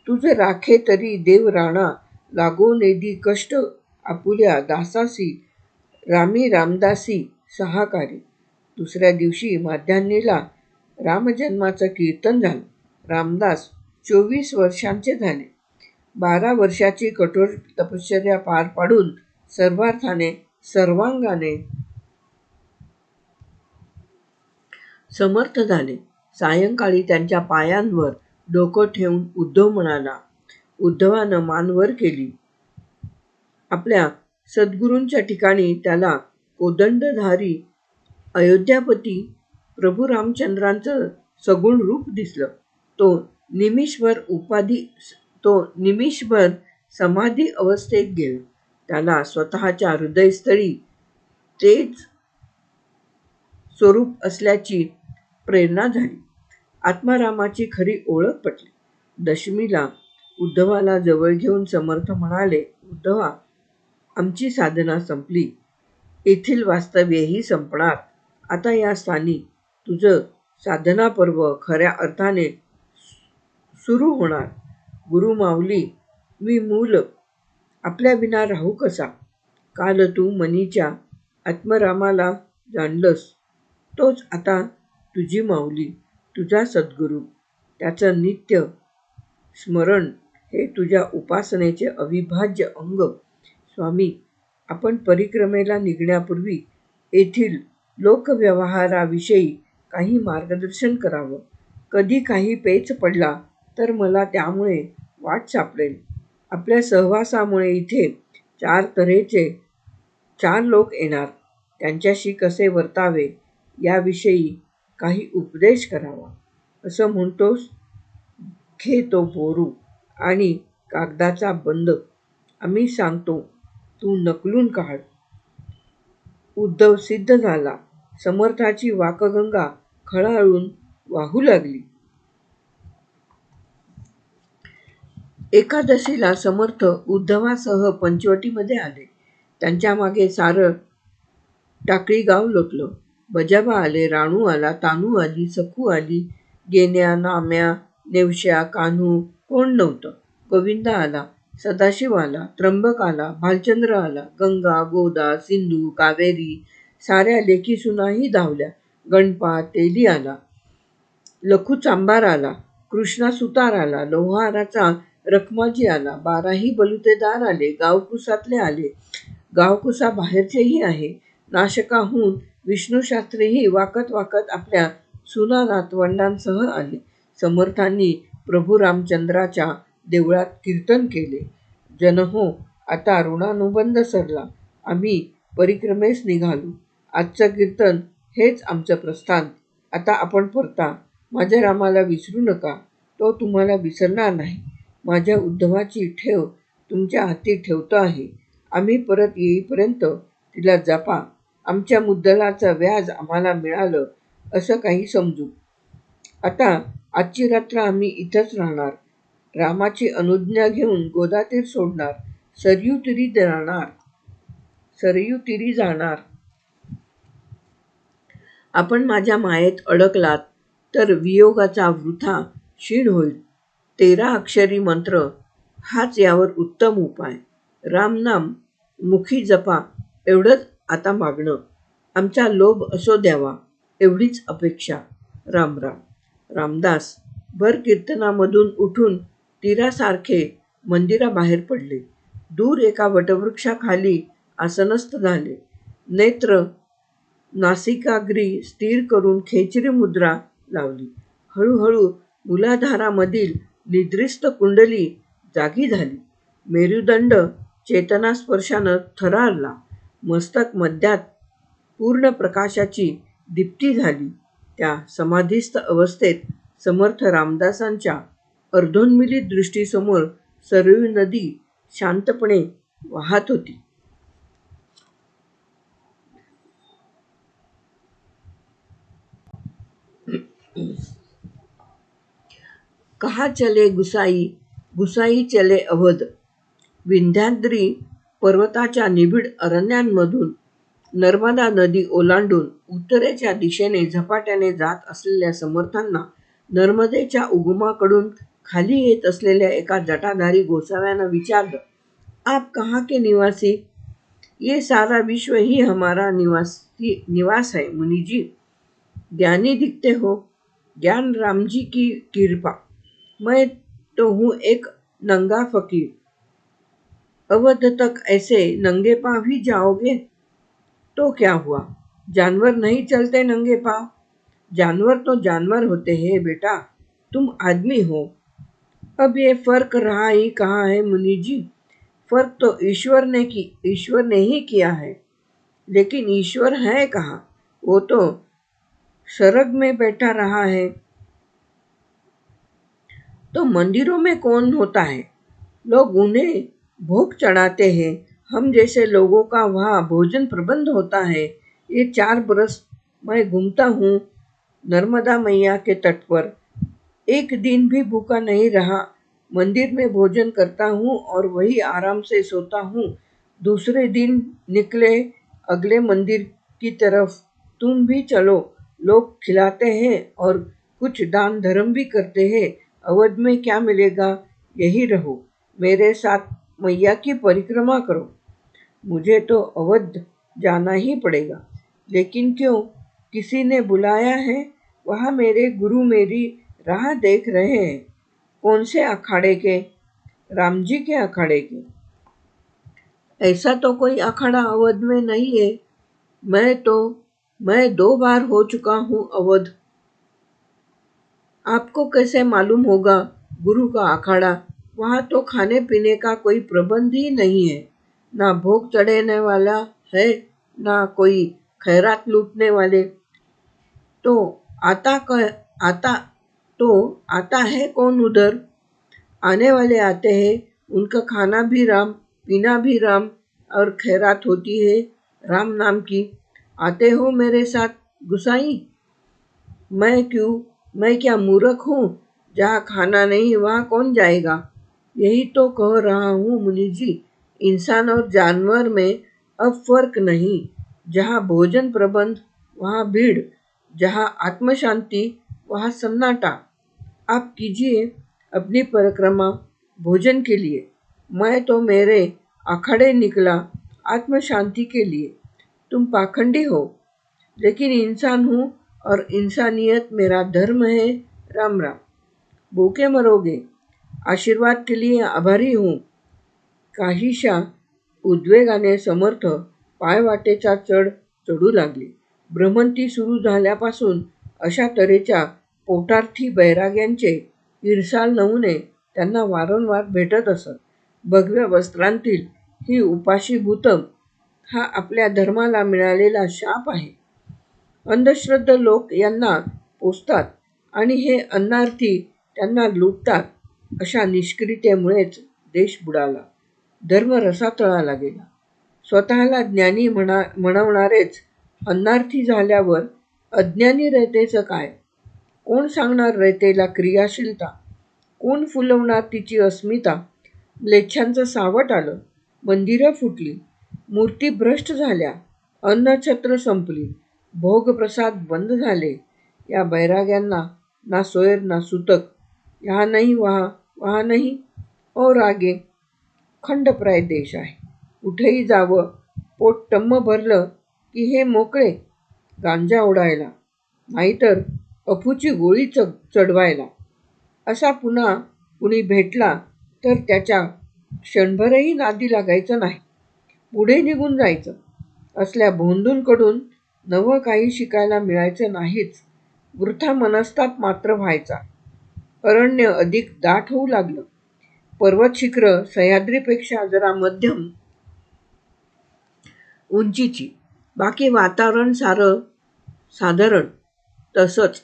तुझ राखे तरी देव राणा. लागो नेदी कष्ट आपुल्या दासासी, रामी रामदासी सहाकारी. दुसऱ्या दिवशी माध्यान्हीला रामजन्माचं कीर्तन झालं. रामदास 24 वर्षांचे झाले. 12 वर्षाची कठोर तपश्चर्या पार पाडून सर्वार्थाने सर्वांगाने समर्थ झाले. सायंकाळी त्यांच्या पायांवर डोकं ठेवून उद्धव म्हणाला. उद्धवानं मान वर केली. आपल्या सद्गुरूंच्या ठिकाणी त्याला कोदंडधारी अयोध्यापती प्रभू रामचंद्रांचं सगुण रूप दिसलं. तो निमिषभर समाधी अवस्थेत गेला. त्याला स्वतःच्या हृदयस्थळी तेच स्वरूप असल्याची प्रेरणा झाली. आत्मारामाची खरी ओळख पटली. दशमीला उद्धवाला जवळ घेऊन समर्थ म्हणाले, उद्धवा, आमची साधना संपली. येथील वास्तव्यही संपणार. आता या स्थानी तुझं साधना पर्व खऱ्या अर्थाने सुरू होणार. गुरुमाऊली, मी मूल आपल्या विना राहू कसा? काल तू मनीच्या आत्मरामाला जाणलंस, तोच आता तुझी माऊली, तुझा सद्गुरू. त्याचं नित्य स्मरण हे तुझ्या उपासनेचे अविभाज्य अंग. स्वामी, आपण परिक्रमेला निघण्यापूर्वी येथील लोकव्यवहाराविषयी काही मार्गदर्शन करावं. कधी काही पेच पडला तर मला त्यामुळे वाट सापडेल. आपल्या सहवासामुळे इथे 4 तऱ्हेचे 4 लोक येणार. त्यांच्याशी कसे वर्तावे याविषयी काही उपदेश करावा. असं म्हणतोस, घे तो बोरू आणि कागदाचा बंद. आम्ही सांगतो, तू नकलून काढ. उद्धव सिद्ध झाला. समर्थाची वाकगंगा खळाळून वाहू लागली. एकादशीला समर्थ उद्धवासह पंचवटीमध्ये आले. त्यांच्या मागे सारं टाकळी गाव लोटलं. बजाबा आले, राणू आला, तानू आली, सखू आली, गेण्या, नाम्या, नेवश्या, कान्हू कोण नव्हतं. गोविंदा आला, सदाशिव आला, त्र्यंबक आला, भालचंद्र आला, गंगा, गोदा, सिंधू, कावेरी साऱ्या लेकीसुनाही धावल्या. गणपा, तेली आला, लखू चांभार आला, कृष्णा सुतार आला, लोहाराचा रखमाजी आला, 12ही बलुतेदार आले, गावकुसातले आले, गावकुसा बाहेरचेही आहे. नाशकाहून विष्णूशास्त्रीही वाकत वाकत आपल्या सुना नातवंडांसह आले. समर्थांनी प्रभू रामचंद्राच्या देवळात कीर्तन केले. जनहो, आता ऋणानुबंध सरला. आम्ही परिक्रमेस निघालो. आजचं कीर्तन हेच आमचं प्रस्थान. आता आपण परता. माझ्या रामाला विसरू नका. तो तुम्हाला विसरणार नाही. माझ्या उद्धवाची ठेव तुमच्या हाती ठेवतो आहे. आम्ही परत येईपर्यंत तिला जपा. आमच्या मुद्दलाचं व्याज आम्हाला मिळालं असं काही समजू. आता आजची रात्र आम्ही इथंच राहणार. रामाची अनुज्ञा घेऊन गोदातीर सोडणार. सरयू तीरी जाणार. आपण माझ्या मायेत अडकलात तर वियोगाचा वृथा क्षीण होईल. 13 अक्षरी मंत्र हाच यावर उत्तम उपाय. रामनाम मुखी जपा, एवढंच आता मागणं. आमचा लोभ असो द्यावा. एवढीच अपेक्षा. राम राम. रामदास भर कीर्तनामधून उठून तीरासारखे मंदिराबाहेर पडले. दूर एका वटवृक्षाखाली आसनस्थ झाले. नेत्र नासिकाग्री स्थिर करून खेचरी मुद्रा लावली. हळूहळू मूलाधारामधील निद्रिस्त कुंडली जागी झाली. मेरुदंड चेतनास्पर्शानं थरारला. मस्तक मध्यात पूर्ण प्रकाशाची दीप्ती झाली. त्या समाधीस्थ अवस्थेत समर्थ रामदासांच्या अर्धोन्मिलित दृष्टीसमोर सरयू नदी शांतपणे वाहत होती. कहा चले गुसाई, गुसाई चले अवध. विंध्याद्री पर्वताच्या निबिड अरण्यांमधून नर्मदा नदी ओलांडून उत्तरेच्या दिशेने झपाट्याने जात असलेल्या समर्थांना नर्मदेच्या उगमाकडून खाली येत असलेल्या एका जटाधारी गोसाव्यानं विचारलं, आप कहाँ के निवासी? ये सारा विश्व ही हमारा निवास है मुनिजी. ज्ञानी दिखते हो. ज्ञान राम जी की कृपा. मैं तो हूँ एक नंगा फकीर. अवध तक ऐसे नंगे पांव ही जाओगे? तो क्या हुआ, जानवर नहीं चलते नंगे पांव. जानवर तो जानवर होते हैं बेटा, तुम आदमी हो. अब ये फर्क रहा ही कहाँ है मुनि जी. फर्क तो ईश्वर ने ही किया है. लेकिन ईश्वर है कहाँ, वो तो स्वर्ग में बैठा रहा है. तो मंदिरों में कौन होता है? लोग उन्हें भोग चढ़ाते हैं. हम जैसे लोगों का वहाँ भोजन प्रबंध होता है. ये 4 बरस मैं घूमता हूँ नर्मदा मैया के तट पर. एक दिन भी भूखा नहीं रहा. मंदिर में भोजन करता हूँ और वही आराम से सोता हूँ. दूसरे दिन निकले अगले मंदिर की तरफ. तुम भी चलो. लोग खिलाते हैं और कुछ दान धर्म भी करते हैं. अवध में क्या मिलेगा, यही रहो. मेरे साथ मैया की परिक्रमा करो. मुझे तो अवध जाना ही पड़ेगा. लेकिन क्यों, किसी ने बुलाया है. वहाँ मेरे गुरु मेरी राह देख रहे हैं. कौन से अखाड़े के? राम जी के अखाड़े के. ऐसा तो कोई अखाड़ा अवध में नहीं है. मैं 2 बार हो चुका हूँ अवध. आपको कैसे मालूम होगा गुरु का अखाड़ा? वहाँ तो खाने पीने का कोई प्रबंध ही नहीं है. ना भोग चढ़ाने वाला है, ना कोई खैरात लूटने वाले. तो आता है कौन उधर? आने वाले आते हैं. उनका खाना भी राम, पीना भी राम और खैरात होती है राम नाम की. आते हो मेरे साथ गुसाई? मैं क्या मूर्ख हूँ? जहाँ खाना नहीं वहाँ कौन जाएगा? यही तो कह रहा हूँ मुनि जी. इंसान और जानवर में अब फर्क नहीं. जहाँ भोजन प्रबंध वहाँ भीड़, जहाँ आत्मशांति वहाँ सन्नाटा. आप कीजिए अपनी परिक्रमा भोजन के लिए. मैं तो मेरे अखाड़े निकला आत्मशांति के लिए. तुम पाखंडी हो, लेकिन इंसान हूँ और इंसानियत मेरा धर्म है. राम राम. भूखे मरोगे. आशीर्वाद के लिए आभारी हूँ. काहीशा उद्वेगाने समर्थ पायवाटेचा चढू लागले. भ्रमंती सुरू झाल्यापासून अशा तऱ्हेच्या पोटार्थी बैराग्यांचे इरसाल नमुने त्यांना वारंवार भेटत असत. भगव्या वस्त्रांतील ही उपाशी भूतं हा आपल्या धर्माला मिळालेला शाप आहे. अंधश्रद्ध लोक यांना पोसतात आणि हे अन्नार्थी त्यांना लुटतात. अशा निष्क्रियतेमुळेच देश बुडाला. धर्म रसातळाला गेला. स्वतःला ज्ञानी म्हणवणारेच अन्नार्थी झाल्यावर अज्ञानी रयतेचं काय? कोण सांगणार रयतेला क्रियाशीलता? कोण फुलवणार तिची अस्मिता? म्लेच्छांचं सावट आलं. मंदिरं फुटली. मूर्ती भ्रष्ट झाल्या. अन्नछत्र संपली. भोगप्रसाद बंद झाले. या बैराग्यांना ना सोयर ना सुतक. यहाँ नहीं वहाँ नहीं और आगे. खंडप्राय देश आहे. कुठेही जावं, पोट टम्म भरलं की हे मोकळे गांजा ओढायला. नाहीतर अफूची गोळी चढवायला. असा पुन्हा कुणी भेटला तर त्याच्या क्षणभरही नादी लागायचं नाही. पुढे निघून जायचं. असल्या भोंदूंकडून नवं काही शिकायला मिळायचं नाहीच. वृथा मनस्ताप मात्र व्हायचा. अरण्य अधिक दाट होऊ लागलं. पर्वत शिखरं सह्याद्रीपेक्षा जरा मध्यम उंचीची. बाकी वातावरण सारं साधारण तसंच.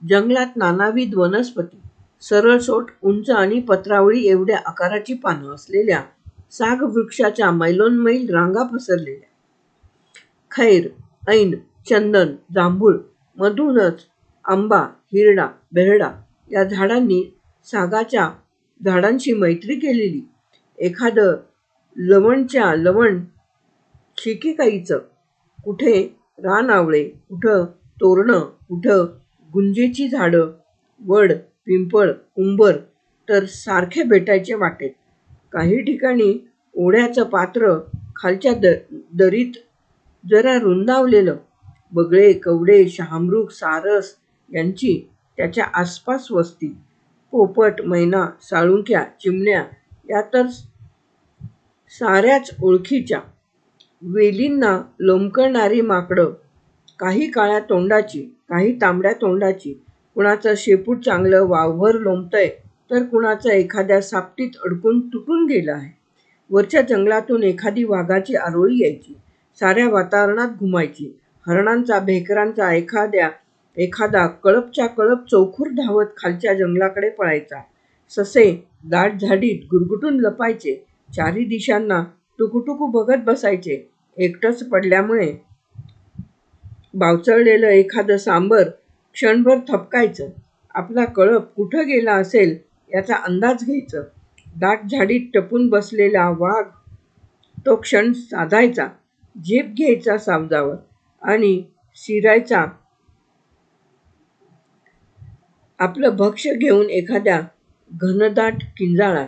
जंगलात नानाविध वनस्पती, सरळसोट उंच आणि पत्रावळी एवढ्या आकाराची पानं असलेल्या साग वृक्षाच्या मैलोनमैल रांगा पसरलेल्या. खैर, ऐन, चंदन, जांभूळ, मधूनच आंबा, हिरडा, बेरडा या झाडांनी सागाच्या झाडांशी मैत्री केलेली. एखादं लवणच्या लवण शिकेकाईचं, कुठे रानआवळे, कुठं तोरणं, कुठं गुंजेची झाडं, वड, पिंपळ, उंबर तर सारखे भेटायचे वाटेत. काही ठिकाणी ओढ्याचं पात्र खालच्या दरीत जरा रुंदावलेलं. बगळे, कवडे, शहामृग, सारस यांची त्याच्या आसपास वस्ती. पोपट, मैना, साळुंक्या, चिमण्या या तर साऱ्याच ओळखीच्या. वेलींना लोंबकळणारी माकडं, काही काळ्या तोंडाची, काही तांबड्या तोंडाची. कुणाचं शेपूट चांगलं वावभर लोंबतंय तर कुणाचं एखाद्या सापटीत अडकून तुटून गेलं आहे. वरच्या जंगलातून एखादी वाघाची आरोळी यायची. साऱ्या वातावरणात घुमायची. हरणांचा, भेकरांचा एखादा कळपच्या कळप चौखूर धावत खालच्या जंगलाकडे पळायचा. ससे दाट झाडीत गुरगुटून लपायचे. चारी दिशांना टुकूटुकू बघत बसायचे. एकटंच पडल्यामुळे बावचळलेलं एखादं सांबर क्षणभर थपकायचं. आपला कळप कुठं गेला असेल याचा अंदाज घ्यायचं. दाट झाडीत टपून बसलेला वाघ तो क्षण साधायचा. झेप घ्यायचा सावजावर आणि शिरायचा आपलं भक्ष्य घेऊन एखाद्या घनदाट किंजाळात.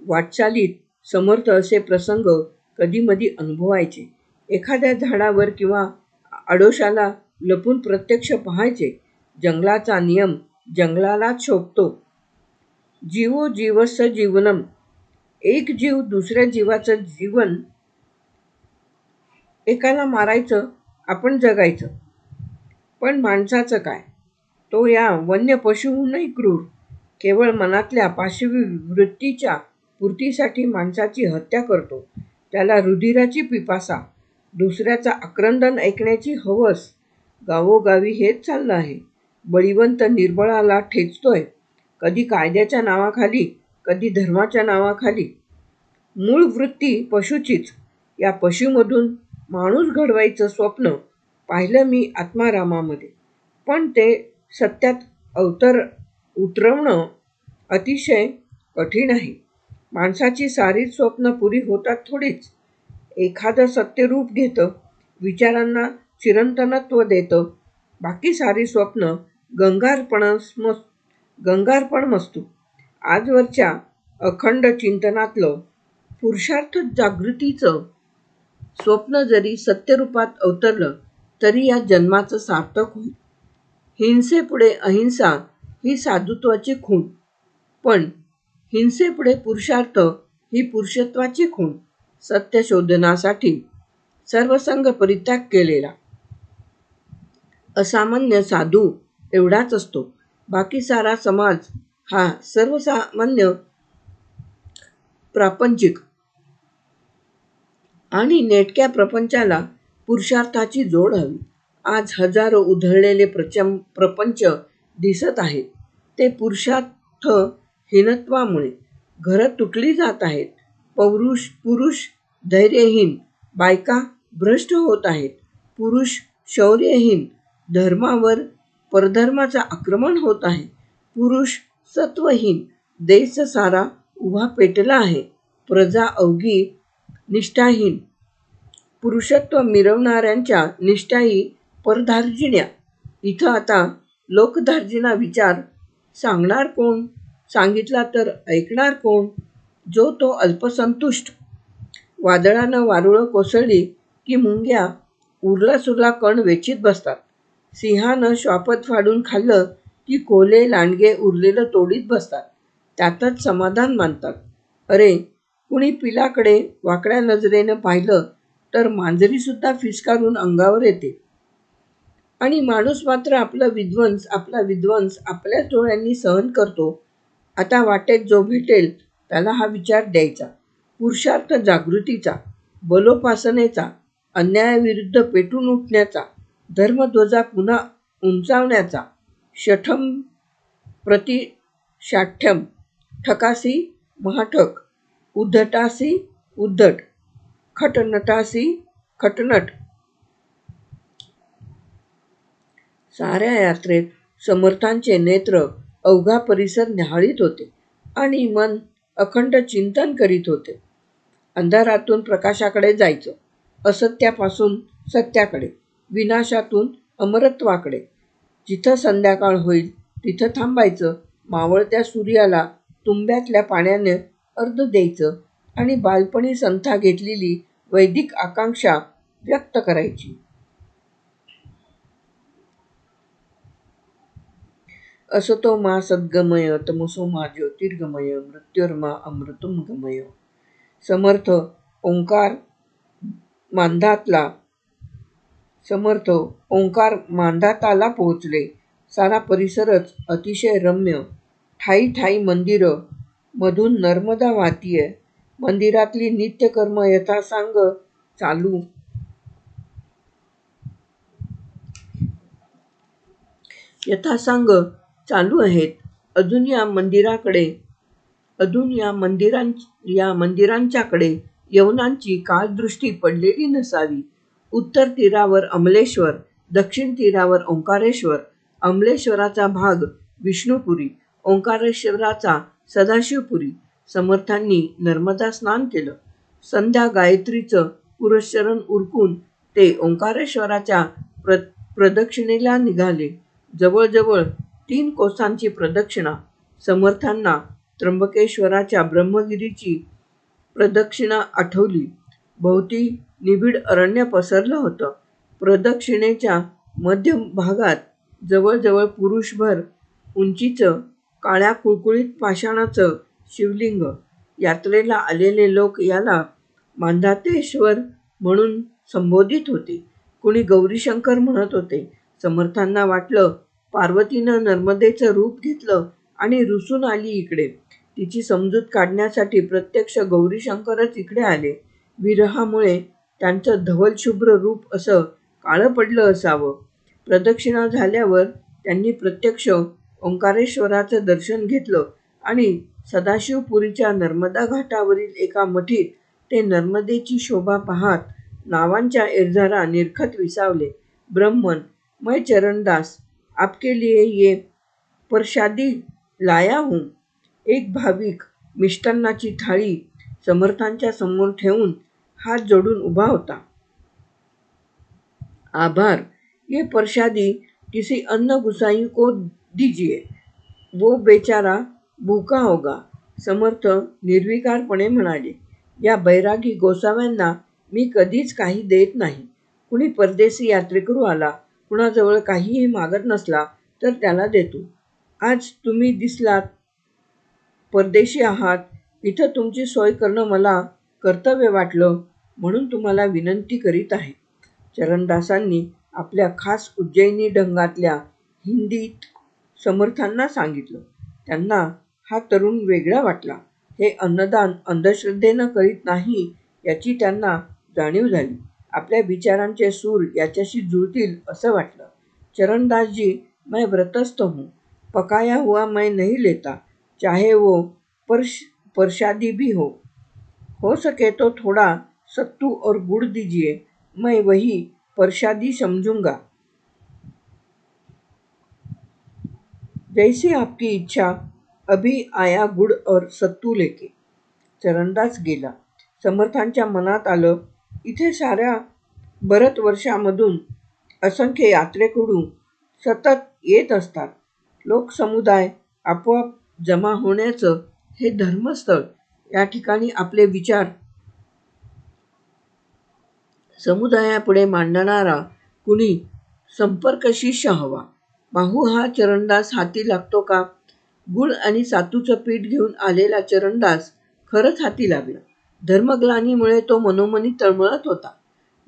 वाटचालीत समर्थ असे प्रसंग कधीमधी अनुभवायचे. एखाद्या झाडावर किंवा आडोशाला लपून प्रत्यक्ष पाहायचे. जंगलाचा नियम जंगलालाच शोभतो. जीवो जीवस्य जीवनम. एक जीव दुसऱ्या जीवाचं जीवन एकाला मारायचं, आपण जगायचं. पण माणसाचं काय? तो या वन्य पशूहूनही क्रूर. केवळ मनातल्या पाशवी वृत्तीच्या पूर्तीसाठी माणसाची हत्या करतो. त्याला रुधिराची पिपासा, दुसऱ्याचा आक्रंदन ऐकण्याची हवस. गावोगावी हेच चाललं आहे. बळीवंत निर्बळाला ठेचतोय, कधी कायद्याच्या नावाखाली, कधी धर्माच्या नावाखाली. मूळ वृत्ती पशूचीच. या पशूमधून माणूस घडवायचं स्वप्न पाहिलं मी आत्मारामामध्ये. पण ते सत्यात उतरवणं अतिशय कठीण आहे. माणसाची सारीच स्वप्न पुरी होतात थोडीच. एखादं सत्य रूप घेतं, विचारांना चिरंतनत्व देतं. बाकी सारी स्वप्न गंगारपण मस्तू. आजवरच्या अखंड चिंतनातलं पुरुषार्थ जागृतीचं स्वप्न जरी सत्यरूपात अवतरलं तरी या जन्माचं सार्थक होईल. हिंसेपुढे अहिंसा ही साधुत्वाची खूण, पण हिंसेपुढे पुरुषार्थ ही पुरुषत्वाची खूण. सत्य शोधनासाठी सर्वसंग परित्याग केलेला असामान्य साधू एवढाच असतो. बाकी सारा समाज हा सर्वसामान्य, प्रापंचिक आणि नेटक्या प्रपंचाला पुरुषार्थाची जोड हवी. आज हजारो उधळलेले प्रपंच दिसत आहेत. ते पुरुषार्थहीनत्वामुळे. घरं तुटली जात आहेत. पुरुष धैर्यहीन, बायका भ्रष्ट होत आहेत. पुरुष शौर्यहीन, धर्मावर परधर्माचं आक्रमण होत आहे. पुरुष सत्वहीन, देश सारा उभा पेटला आहे. प्रजा अवघी निष्ठाहीन, पुरुषत्व मिरवणाऱ्यांच्या निष्ठाही परधार्जिण्या. इथं आता लोकधार्जिणा विचार सांगणार कोण? सांगितला तर ऐकणार कोण? जो तो अल्पसंतुष्ट. वादळानं वारुळं कोसळली की मुंग्या उरला सुरला कण वेचीत बसतात. सिंहानं श्वापद फाडून खाल्लं की कोल्हे लांडगे उरलेलं तोडीत बसतात. त्यातच समाधान मानतात. अरे, कुणी पिलाकडे वाकड्या नजरेनं पाहिलं तर मांजरीसुद्धा फिसकारून अंगावर येते. आणि माणूस मात्र आपला विध्वंस आपल्याच डोळ्यांनी सहन करतो. आता वाटेत जो भेटेल त्याला हा विचार द्यायचा. पुरुषार्थ जागृतीचा, बलोपासनेचा, अन्यायाविरुद्ध पेटून उठण्याचा, धर्मध्वजा पुन्हा उंचावण्याचा, शठम प्रति शाठ्यम, ठकासी महाठक, उद्धटासी उद्धट, खटनटासी खटनट. साऱ्या यात्रेत समर्थांचे नेत्र अवघा परिसर न्याहाळीत होते आणि मन अखंड चिंतन करीत होते. अंधारातून प्रकाशाकडे जायचं, असत्यापासून सत्याकडे, विनाशातून अमरत्वाकडे. जिथं संध्याकाळ होईल तिथं थांबायचं, मावळत्या सूर्याला तुंब्यातल्या पाण्याने अर्घ्य द्यायचं आणि बालपणी संथा घेतलेली वैदिक आकांक्षा व्यक्त करायची. असतो मा सद्गमय, तमसो मा ज्योतिर्गमय, मृत्युर्मा अमृतम गमय. समर्थ ओंकार मांधाताला पोहोचले. सारा परिसरच अतिशय रम्य. ठाई ठाई मंदिरं, मधून नर्मदा वाहतीये. मंदिरातली नित्यकर्म यथासांग चालू आहेत. अजून या मंदिरांच्याकडे यवनांची काळदृष्टी पडलेली नसावी. उत्तर तीरावर अमलेश्वर, दक्षिण तीरावर ओंकारेश्वर. अमलेश्वराचा भाग विष्णुपुरी, ओंकारेश्वराचा सदाशिवपुरी. समर्थांनी नर्मदा स्नान केलं. संध्या गायत्रीचं पुरस्चरण उरकून ते ओंकारेश्वराच्या प्रदक्षिणेला निघाले. जवळजवळ 3 कोसांची प्रदक्षिणा. समर्थांना त्र्यंबकेश्वराच्या ब्रह्मगिरीची प्रदक्षिणा आठवली. भोवती निबिड अरण्य पसरलं होतं. प्रदक्षिणेच्या मध्य भागात जवळजवळ पुरुषभर उंचीचं, काळ्या कुळकुळीत पाषाणाचं शिवलिंग. यात्रेला आलेले लोक याला मांधातेश्वर म्हणून संबोधित होते. कुणी गौरीशंकर म्हणत होते. समर्थांना वाटलं पार्वतीनं नर्मदेचं रूप घेतलं आणि रुसून आली इकडे. तिची समजूत काढण्यासाठी प्रत्यक्ष गौरीशंकरच इकडे आले. विरहामुळे त्यांचं धवलशुभ्र रूप असं काळं पडलं असावं. प्रदक्षिणा झाल्यावर त्यांनी प्रत्यक्ष ओंकारेश्वराचं दर्शन घेतलं आणि सदाशिवपुरीच्या नर्मदा घाटावरील एका मठीत ते नर्मदेची शोभा पाहात नावांच्या इरझारा निरखत विसावले. ब्रह्मन, मैं चरणदास आपके लिए ये प्रसादी लाया हूं. एक भाविक मिष्टान्नाची थाळी समर्थांच्या समोर ठेवून हात जोडून उभा होता. आभार. ये प्रसादी किसी अन्य गुसाई को दीजिए, वो बेचारा भूका होगा. समर्थ निर्विकारपणे म्हणाले. या बैरागी गोसाव्यांना मी कधीच काही देत नाही. कुणी परदेशी यात्रेकरू आला, कुणाजवळ काहीही मागत नसला तर त्याला देतो. आज तुम्ही दिसलात, परदेशी आहात, इथं तुमची सोय करणं मला कर्तव्य वाटलं म्हणून तुम्हाला विनंती करीत आहे. चरणदासांनी आपल्या खास उज्जैनी ढंगातल्या हिंदीत समर्थांना सांगितलं. त्यांना हा तरुण वेगळा वाटला. हे अन्नदान अंधश्रद्धेनं करीत नाही याची त्यांना जाणीव झाली. आपल्या विचारांचे सूर याच्याशी जुळतील असं वाटलं. चरणदासजी, मैं व्रतस्थ हूं. पकाया हुआ मैं नहीं लेता, चाहे वो प्रसादी भी हो सके तो थोड़ा सत्तू और गुड़ दीजिए, मैं वही प्रसादी समझूंगा. जैसी आपकी इच्छा. अभी आया गुड़ और सत्तू लेके. चरणदास गेला. समर्थांच्या मनात आलं, इथे साऱ्या भारतवर्षामधून असंख्य यात्रेकरू सतत येत असतात. लोकसमुदाय आपोआप जमा होण्याचं हे धर्मस्थळ. या ठिकाणी आपले विचार समुदायापुढे मांडणारा कुणी संपर्क शिष्य हवा. पाहू हा चरणदास हाती लागतो का? गुळ आणि सातूचं पीठ घेऊन आलेला चरणदास खरंच हाती लागला. धर्मग्लानीमुळे तो मनोमनी तळमळत होता.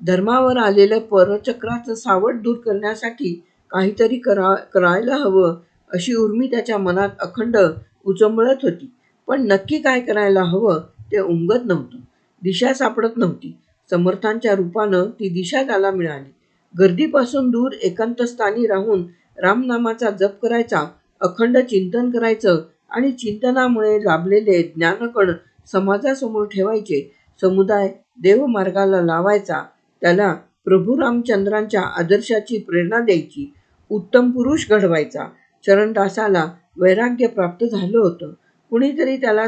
धर्मावर आलेलं परचक्राचं सावट दूर करण्यासाठी काहीतरी करायला हवं अशी उर्मी त्याच्या मनात अखंड उचंबळत होती. पण नक्की काय करायला हवं ते उमगत नव्हतं. दिशा सापडत नव्हती. समर्थांच्या रूपानं ती दिशा त्याला मिळाली. गर्दीपासून दूर एकांतस्थानी राहून रामनामाचा जप करायचा, अखंड चिंतन करायचं आणि चिंतनामुळे लाभलेले ज्ञानकण समाजासमोर ठेवायचे. समुदाय देवमार्गाला लावायचा. त्याला प्रभू रामचंद्रांच्या आदर्शाची प्रेरणा द्यायची. उत्तम पुरुष घडवायचा. चरणदासाला वैराग्य प्राप्त झालं होतं. कुणीतरी त्याला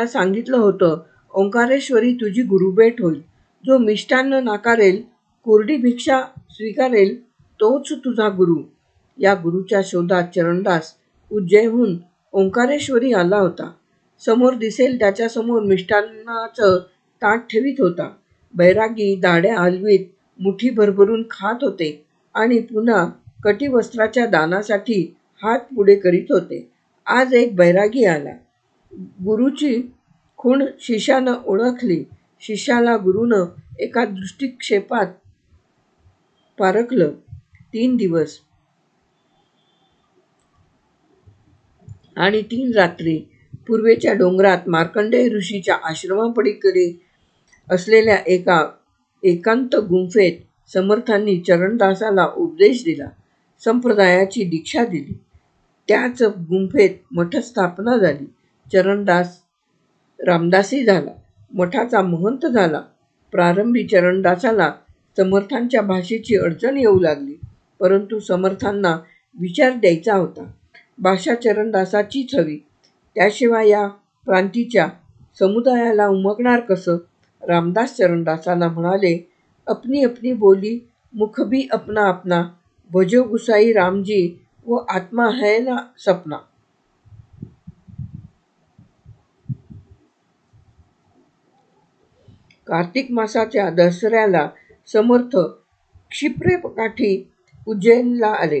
सांगितलं होतं, ओंकारेश्वरी तुझी गुरुभेट होईल. जो मिष्टान्न नाकारेल, कोरडी भिक्षा स्वीकारेल, तोच तुझा गुरु. या गुरुच्या शोधात चरणदास उज्जैनहून ओंकारेश्वरी आला होता. समोर दिसेल त्याच्यासमोर मिष्टान्नाचं ताट ठेवीत होता. बैरागी दाढ्या हलवीत मुठी भरभरून खात होते आणि पुन्हा कटिवस्त्राच्या दानासाठी हात पुढे करीत होते. आज एक बैरागी आला. गुरुची खूण शिष्यानं ओळखली. शिष्याला गुरुनं एका दृष्टिक्षेपात पारखलं. 3 दिवस आणि 3 रात्री पूर्वेच्या डोंगरात मार्कंडेय ऋषीच्या आश्रमापलीकडे असलेल्या एका एकांत गुंफेत समर्थांनी चरणदासाला उपदेश दिला. संप्रदायाची दीक्षा दिली. त्याच गुंफेत मठस्थापना झाली. चरणदास रामदासी झाला. मठाचा महंत झाला. प्रारंभी चरणदासाला समर्थांच्या भाषेची अडचण येऊ लागली. परंतु समर्थांना विचार द्यायचा होता. भाषा चरणदासाचीच हवी. त्याशिवाय या प्रांतीच्या समुदायाला उमगणार कसं? रामदास चरणदासाला म्हणाले, अपनी अपनी बोली, मुख भी अपना अपना, भजो गुसाई रामजी, वो आत्मा है ना सपना. कार्तिक मासाच्या दसऱ्याला समर्थ क्षिप्रेकाठी उज्जैनला आले.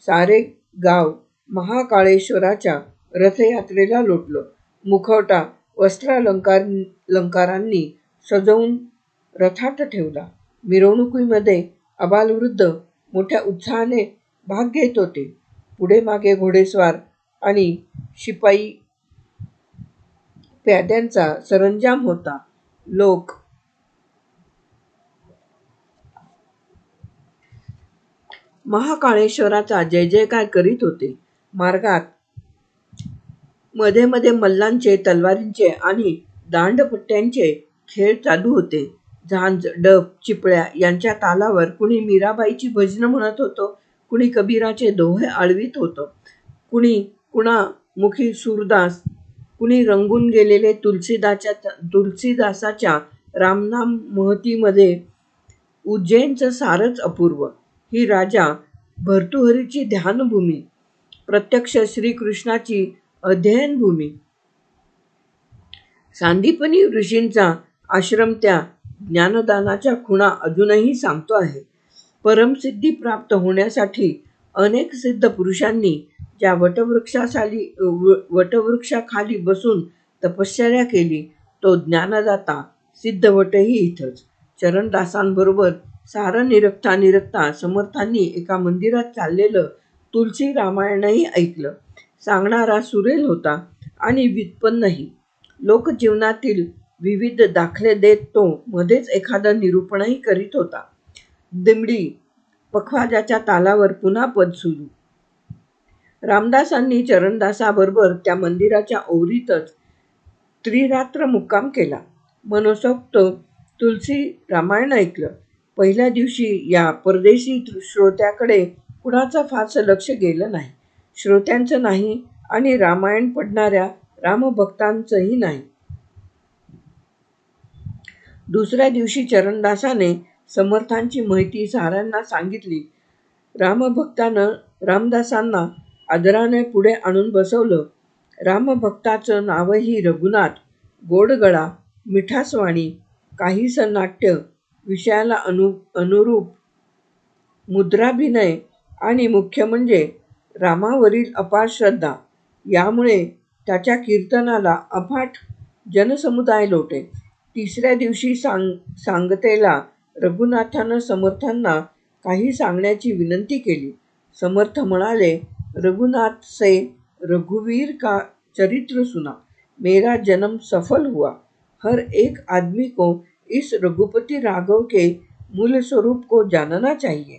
सारे गाव महाकाळेश्वराच्या रथयात्रेला लोटलं. मुखवटा वस्त्रालंकारांनी सजवून रथात ठेवला. मिरवणुकीमध्ये आबालवृद्ध मोठ्या उत्साहाने भाग घेत होते. पुढे मागे घोडेस्वार आणि शिपाई प्याद्यांचा सरंजाम होता. लोक महाकाळेश्वराचा जय जयकार करीत होते. मार्गात मध्ये मध्ये मल्लांचे, तलवारींचे आणि दांडपट्ट्यांचे खेळ चालू होते. झांज, डफ, चिपळ्या यांच्या तालावर कुणी मीराबाईची भजनं म्हणत होतं, कुणी कबीराचे दोहे आळवीत होतं, कुणी कुणामुखी सूरदास, कुणी रंगून गेलेले तुलसीदासाच्या रामनाम महतीमध्ये. उज्जैनचं सारच अपूर्व. ही राजा भर्तृहरीची ध्यानभूमी, प्रत्यक्ष श्रीकृष्णाची अध्ययनभूमी. सांदीपनी ऋषींचा आश्रम त्या ज्ञानदानाच्या खुणा अजूनही सांगतो आहे. परमसिद्धी प्राप्त होण्यासाठी अनेक सिद्ध पुरुषांनी ज्या वटवृक्षाखाली बसून तपश्चर्या केली, तो ज्ञानदाता सिद्धवटही इथंच. चरणदासांबरोबर सारं निरखता समर्थांनी एका मंदिरात चाललेलं तुलसी रामायणही ऐकलं. सांगणारा सुरेल होता आणि व्युत्पन्नही. लोकजीवनातील विविध दाखले देत तो मध्येच एखादं निरूपणही करीत होता. दिमडी पखवाजाच्या तालावर पुन्हा पद सुरू. रामदासांनी चरणदासाबरोबर त्या मंदिराच्या ओवरीतच त्रिरात्र मुक्काम केला. मनसोक्त तुलसी रामायण ऐकलं. पहिल्या दिवशी या परदेशी श्रोत्याकडे कुणाचं फारसं लक्ष गेलं नाही. श्रोत्यांचं नाही आणि रामायण पढणाऱ्या रामभक्तांचंही नाही. दुसऱ्या दिवशी चरणदासाने समर्थांची माहिती साऱ्यांना सांगितली. रामभक्तानं रामदासांना आदराने पुढे आणून बसवलं. रामभक्ताचं नावही रघुनाथ. गोड गळा, मिठास वाणी, काहीसं नाट्य, विषयाला अनुरूप मुद्राभिनय आणि मुख्य म्हणजे रामावरील अपार श्रद्धा यामुळे त्याच्या कीर्तनाला अफाट जनसमुदाय लोटे. तिसऱ्या दिवशी सांगतेला रघुनाथानं समर्थांना काही सांगण्याची विनंती केली. समर्थ म्हणाले, रघुनाथ से रघुवीर का चरित्र सुना, मेरा जन्म सफल हुआ. हर एक आदमी को इस रघुपति राघव के मूल स्वरूप को जानना चाहिए.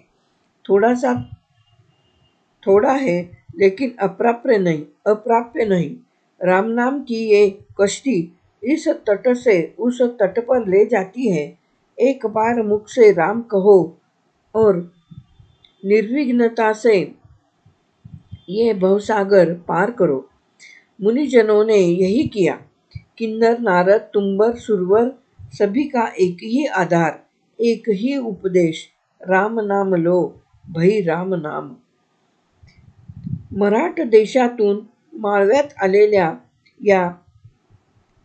थोड़ा है लेकिन अप्राप्य नहीं. राम नाम की ये कश्ती इस तट से उस तट पर ले जाती है. एक बार मुख से राम कहो और निर्विघ्नता से ये भवसागर पार करो. मुनिजनों ने यही किया. किन्नर, नारद, तुम्बर, सुरवर सभी का एक ही आधार, एक ही उपदेश, राम नाम लो भई राम नाम. मराठ देशातून माळव्यात आलेल्या या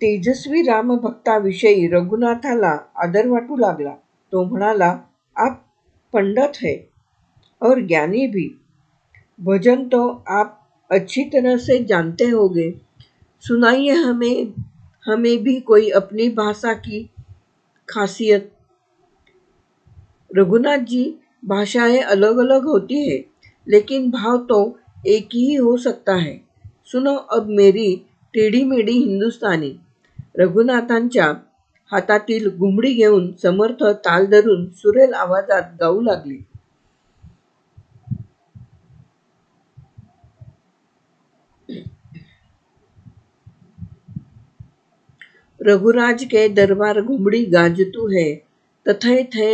तेजस्वी रामभक्ताविषयी रघुनाथाला आदर वाटू लागला. तो म्हणाला, आप पंडित है और ज्ञानी भी. भजन तो आप अच्छी तरह से जानते होंगे. सुनाइए हमें भी कोई अपनी भाषा की खासियत. रघुनाथ जी, भाषाएं अलग अलग होती है लेकिन भाव तो एक ही हो सकता है. सुनो अब मेरी टेढ़ी मेढ़ी हिंदुस्तानी. रघुनाथांच्या हातातील घुमडी घेऊन समर्थ ताल धरून सुरेल आवाजात गाऊ लागले. रघुराज के दरबार घुमड़ी गाजतू है, तथै थे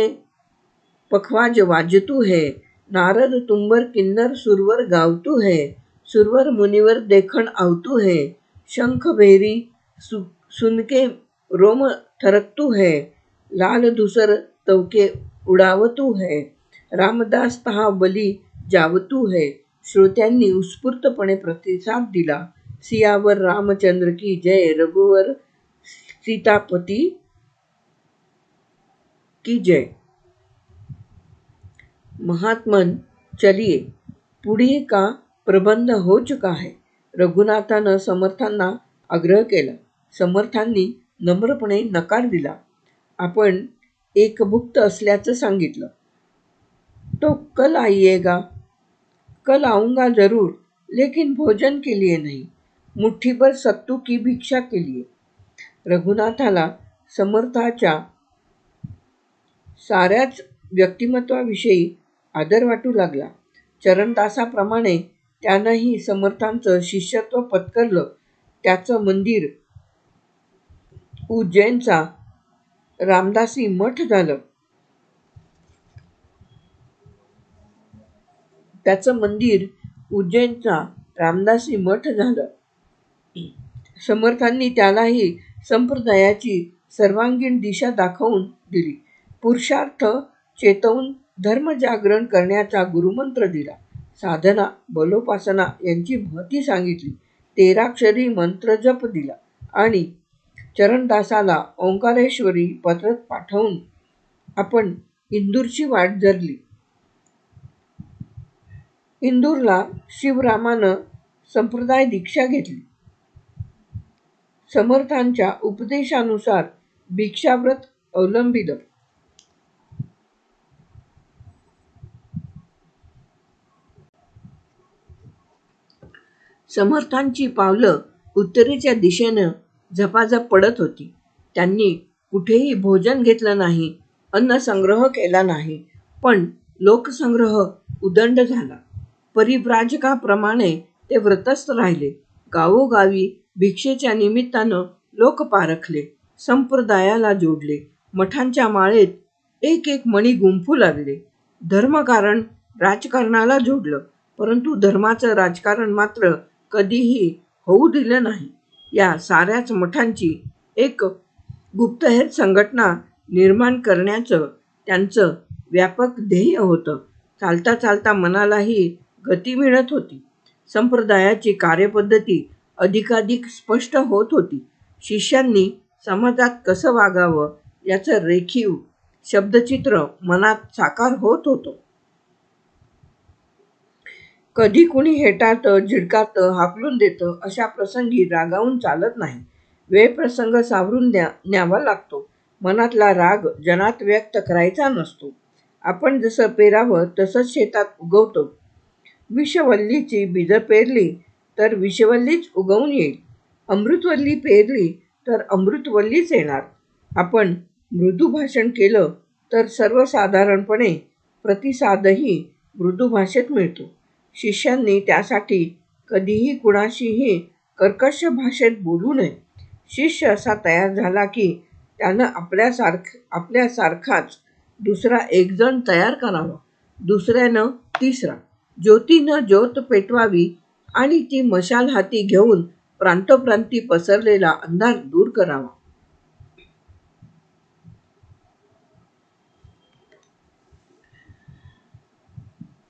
पखवाज वाजतू है. नारद, तुम्बर, किन्नर, सुरवर गावतू है. सुरवर मुनिवर देखण आवतू है. शंख भेरी सुनके रोम थरकतू है. लाल धुसर तवके उडावतू है. रामदास तहा बली जावतू है. श्रोत्यांनी उत्स्फूर्तपणे प्रतिसाद दिला. सियावर रामचंद्र की जय. रघुवर सीतापति की जय. महात्मन, चलिए पुढे का प्रबंध हो चुका है. रघुनाथानं समर्थांना आग्रह केला. समर्थांनी नम्रपणे नकार दिला. आपण एकभुक्त असल्याचं सांगितलं. तो कल आइएगा. कल आऊंगा जरूर, लेकिन भोजन के लिए नहीं, मुट्ठी भर सत्तू की भिक्षा के लिए. रघुनाथाला समर्थाच्या साऱ्याच व्यक्तिमत्वाविषयी आदर वाटू लागला. चरणदासाप्रमाणे त्यानंही समर्थांचं शिष्यत्व पत्करलं. त्याचं मंदिर उज्जैनचा रामदासी मठ झालं. समर्थांनी त्यालाही संप्रदायाची सर्वांगीण दिशा दाखवून दिली. पुरुषार्थ चेतवून धर्मजागरण करण्याचा गुरुमंत्र दिला. साधना, बलोपासना यांची महती सांगितली. 13 मंत्रजप दिला आणि चरणदासाला ओंकारेश्वरी पत्र पाठवून आपण इंदूरची वाट धरली. इंदूरला शिवरामानं संप्रदाय दीक्षा घेतली. समर्थांच्या उपदेशानुसार भिक्षाव्रत अवलंबिलं. समर्थांची पावलं उत्तरेच्या दिशेनं झपाझप पडत होती. त्यांनी कुठेही भोजन घेतलं नाही, अन्नसंग्रह केला नाही, पण लोकसंग्रह उदंड झाला. परिव्राजकाप्रमाणे ते व्रतस्थ राहिले. गावोगावी भिक्षेच्या निमित्तानं लोक पारखले, संप्रदायाला जोडले. मठांच्या माळेत एक एक मणी गुंफू लागले. धर्मकारण राजकारणाला जोडलं, परंतु धर्माचं राजकारण मात्र कधीही होऊ दिलं नाही. या साऱ्याच मठांची एक गुप्तहेर संघटना निर्माण करण्याचं त्यांचं व्यापक ध्येय होतं. चालता चालता मनालाही गती मिळत होती. संप्रदायाची कार्यपद्धती अधिकाधिक स्पष्ट होत होती. शिष्यांनी समाजात कसं वागावं याचं रेखीव शब्दचित्र मनात साकार होत होतं. कधी कुणी हेटाळतं, झिडकारतं, हाकलून देतं, अशा प्रसंगी रागावून चालत नाही. वेळ प्रसंग सावरून न्यावा लागतो. मनातला राग जनात व्यक्त करायचा नसतो. आपण जसं पेरावं तसंच शेतात उगवतं. विषवल्लीची बीजं पेरली तर विषवल्लीच उगवून येईल. अमृतवल्ली पेरली तर अमृतवल्लीच येणार. आपण मृदू भाषण केलं तर सर्वसाधारणपणे प्रतिसादही मृदू भाषेत मिळतो. शिष्यांनी त्यासाठी कधीही कुणाशीही कर्कश भाषेत बोलू नये. शिष्य असा तयार झाला की त्यानं आपल्यासारखाच दुसरा एक जण तयार करावा, दुसऱ्यानं तिसरा. ज्योतीनं ज्योत पेटवावी आणि ती मशाल हाती घेऊन प्रांतोप्रांती पसरलेला अंधार दूर करावा.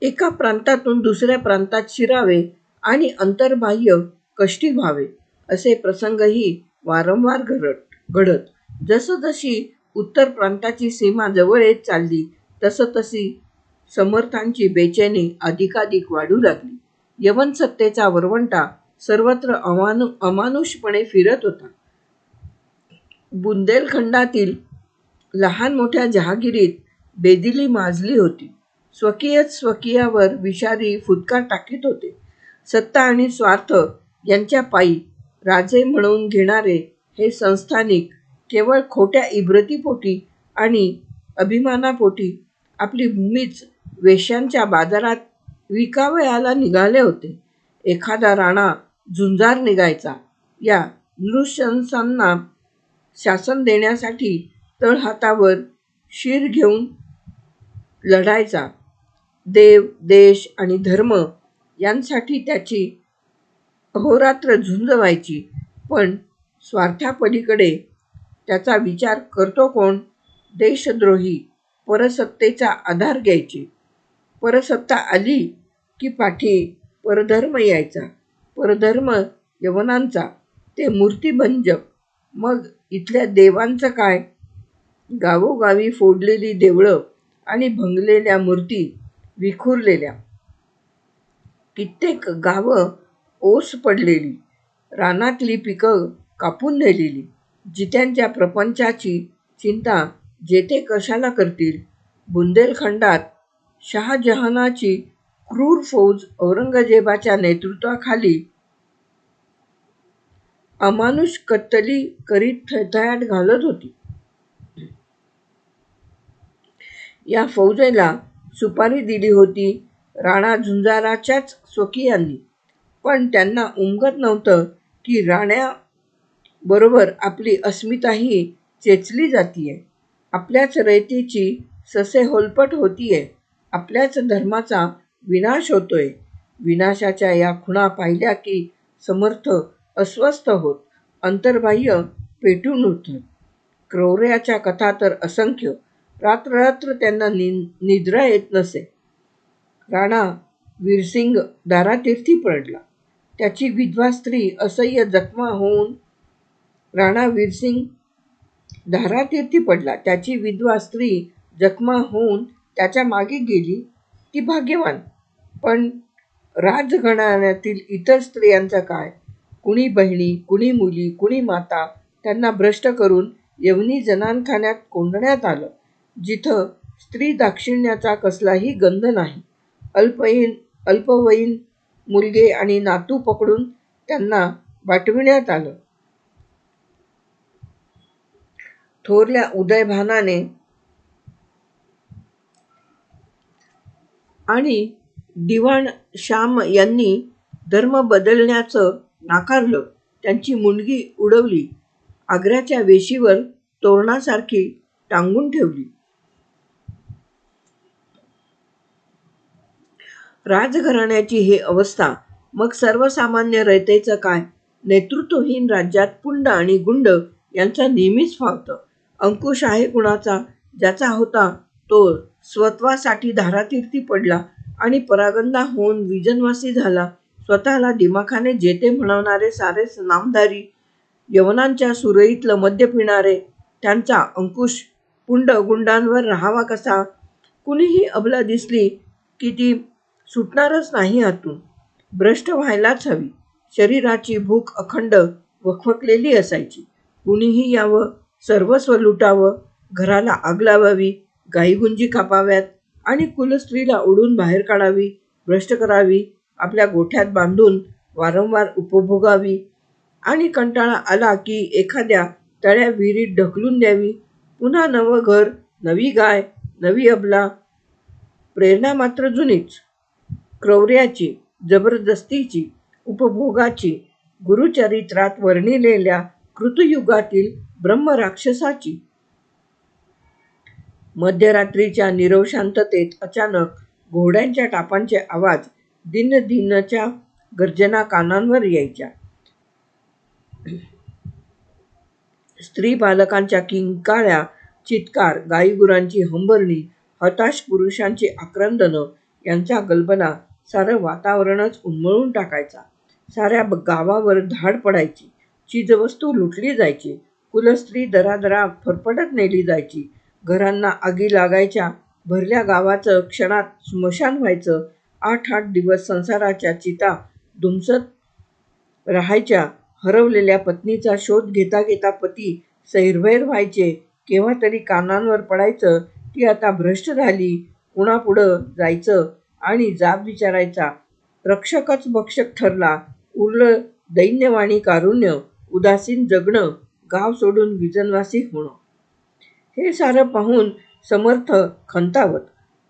एका प्रांतातून दुसऱ्या प्रांतात शिरावे आणि अंतर्बाह्य कष्टी व्हावे, असे प्रसंगही वारंवार घडत. जसजशी उत्तर प्रांताची सीमा जवळ येत चालली तसतशी समर्थांची बेचैनी अधिकाधिक वाढू लागली. यवन सत्तेचा वरवंटा सर्वत्र अमानुषपणे फिरत होता. बुंदेलखंडातील लहान मोठ्या जहागिरीत बेदिली माजली होती. स्वकीयच स्वकीयावर विषारी फुटकार टाकीत होते. सत्ता आणि स्वार्थ यांच्या पायी राजे म्हणवून घेणारे हे संस्थानिक केवळ खोट्या इब्रतीपोटी आणि अभिमानापोटी आपली भूमीच वेश्यांच्या बाजारात विकावयाला निघाले होते. एखादा राणा झुंजार निघायचा. या नृशंसांना शासन देण्यासाठी तळहातावर शीर घेऊन लढायचा. देव, देश आणि धर्म यांसाठी त्याची अहोरात्र झुंज व्हायची. पण स्वार्थापलीकडे त्याचा विचार करतो कोण? देशद्रोही परसत्तेचा आधार घ्यायचे. परसत्ता आली की पाठी परधर्म यायचा. परधर्म यवनांचा, ते मूर्तिभंजक. मग इथल्या देवांचं काय? गावोगावी फोडलेली देवळं आणि भंगलेल्या मूर्ती विखुरलेल्या. कित्येक गावं ओस पडलेली. रानातली पिकं कापून नेलेली. जित्यांच्या प्रपंचाची चिंता जेथे कशाला करतील? बुंदेलखंडात शहाजहानाची क्रूर फौज औरंगजेबाच्या नेतृत्वाखाली अमानुष कत्तली करीत थैथयाट घालत होती. या फौजेला सुपारी दिली होती राणा झुंजाराच्याच स्वकीयांनी. पण त्यांना उमगत नव्हतं की राण्याबरोबर आपली अस्मिताही चेचली जातीये. आपल्याच रयतेची ससेहोलपट होतीये. आपल्याच धर्माचा विनाश होतोय. विनाशाच्या या खुणा पाहिल्या की समर्थ अस्वस्थ होत, अंतर्बाह्य पेटून उठत. क्रौर्याच्या कथा तर असंख्य. रात्र त्यांना निद्रा येत नसे. राणा वीरसिंग दारातीर्थी पडला. त्याची विधवा स्त्री असह्य जखमा होऊन राणा वीरसिंग दारातीर्थी पडला. त्याची विधवा स्त्री जखमा होऊन त्याच्या मागे गेली. ती भाग्यवान. पण राजघराण्यातील इतर स्त्रियांचं काय? कुणी बहिणी, कुणी मुली, कुणी माता त्यांना भ्रष्ट करून यवनी जनानखान्यात कोंडण्यात आलं, जिथं स्त्री दाक्षिण्याचा कसलाही गंध नाही. अल्पवयीन मुलगे आणि नातू पकडून त्यांना वाटविण्यात आलं. थोरल्या उदयभानाने आणि दिवाण श्याम यांनी धर्म बदलण्याचं नाकारलं. त्यांची मुंडगी उडवली. आग्र्याच्या वेशीवर तोरणासारखी टांगून ठेवली. राजघराण्याची ही अवस्था. मग सर्वसामान्य रयतेचं काय? नेतृत्वहीन राज्यात पुंड आणि गुंड यांचं नेहमीच फावतं. अंकुश आहे कुणाचा? ज्याचा होता तो स्वत्वासाठी धारातीर्थी पडला आणि परागंदा होऊन विजनवासी झाला. स्वतःला दिमाखाने जेते म्हणवणारे सारेच नामधारी, यवनांच्या सुरईतलं मद्य पिणारे, त्यांचा अंकुश पुंड गुंडांवर राहावा कसा. कुणीही अबला दिसली की ती सुटणारच नाही आतून. भ्रष्ट व्हायलाच हवी. शरीराची भूक अखंड वखवकलेली असायची. कुणीही यावं, सर्वस्व लुटावं, घराला आग लावावी, गाईगुंजी कापाव्यात आणि कुलस्त्रीला उडून बाहेर काढावी, भ्रष्ट करावी, आपल्या गोठ्यात बांधून वारंवार उपभोगावी आणि कंटाळा आला की एखाद्या तळ्या विहिरीत ढकलून द्यावी. पुन्हा नवं घर, नवी गाय, नवी अबला. प्रेरणा मात्र जुनीच. क्रौर्याची, जबरदस्तीची, उपभोगाची, गुरुचरित्रात वर्णिलेल्या कृतयुगातील ब्रह्मराक्षसाची. मध्यरात्रीच्या नीरव शांततेत अचानक घोड्यांच्या टापांचे आवाज दिनदिनच्या गर्जना कानांवर यायच्या. स्त्री बालकांच्या किंकाळ्या, चित्कार, गाईगुरांची हंबरणी, हताश पुरुषांची आक्रंदनं यांचा गलबला सारं वातावरणच उन्मळून टाकायचा. साऱ्या गावावर धाड पडायची. चीजवस्तू लुटली जायची. कुलस्त्री दरादरा फरफटत नेली जायची. घरांना आगी लागायच्या. भरल्या गावाचं क्षणात स्मशान व्हायचं. 8-8 दिवस संसाराच्या चिता धुमसत राहायच्या. हरवलेल्या पत्नीचा शोध घेता घेता पती सैरभैर व्हायचे. केव्हा तरी कानांवर पडायचं, ती आता भ्रष्ट झाली, कुणापुढं जायचं आणि जाब विचारायचा. रक्षकच भक्षक ठरला. उरलं दैन्यवाणी कारुण्य, उदासीन जगणं, गाव सोडून विजनवासी होणं. हे सारं पाहून समर्थ खंतावत.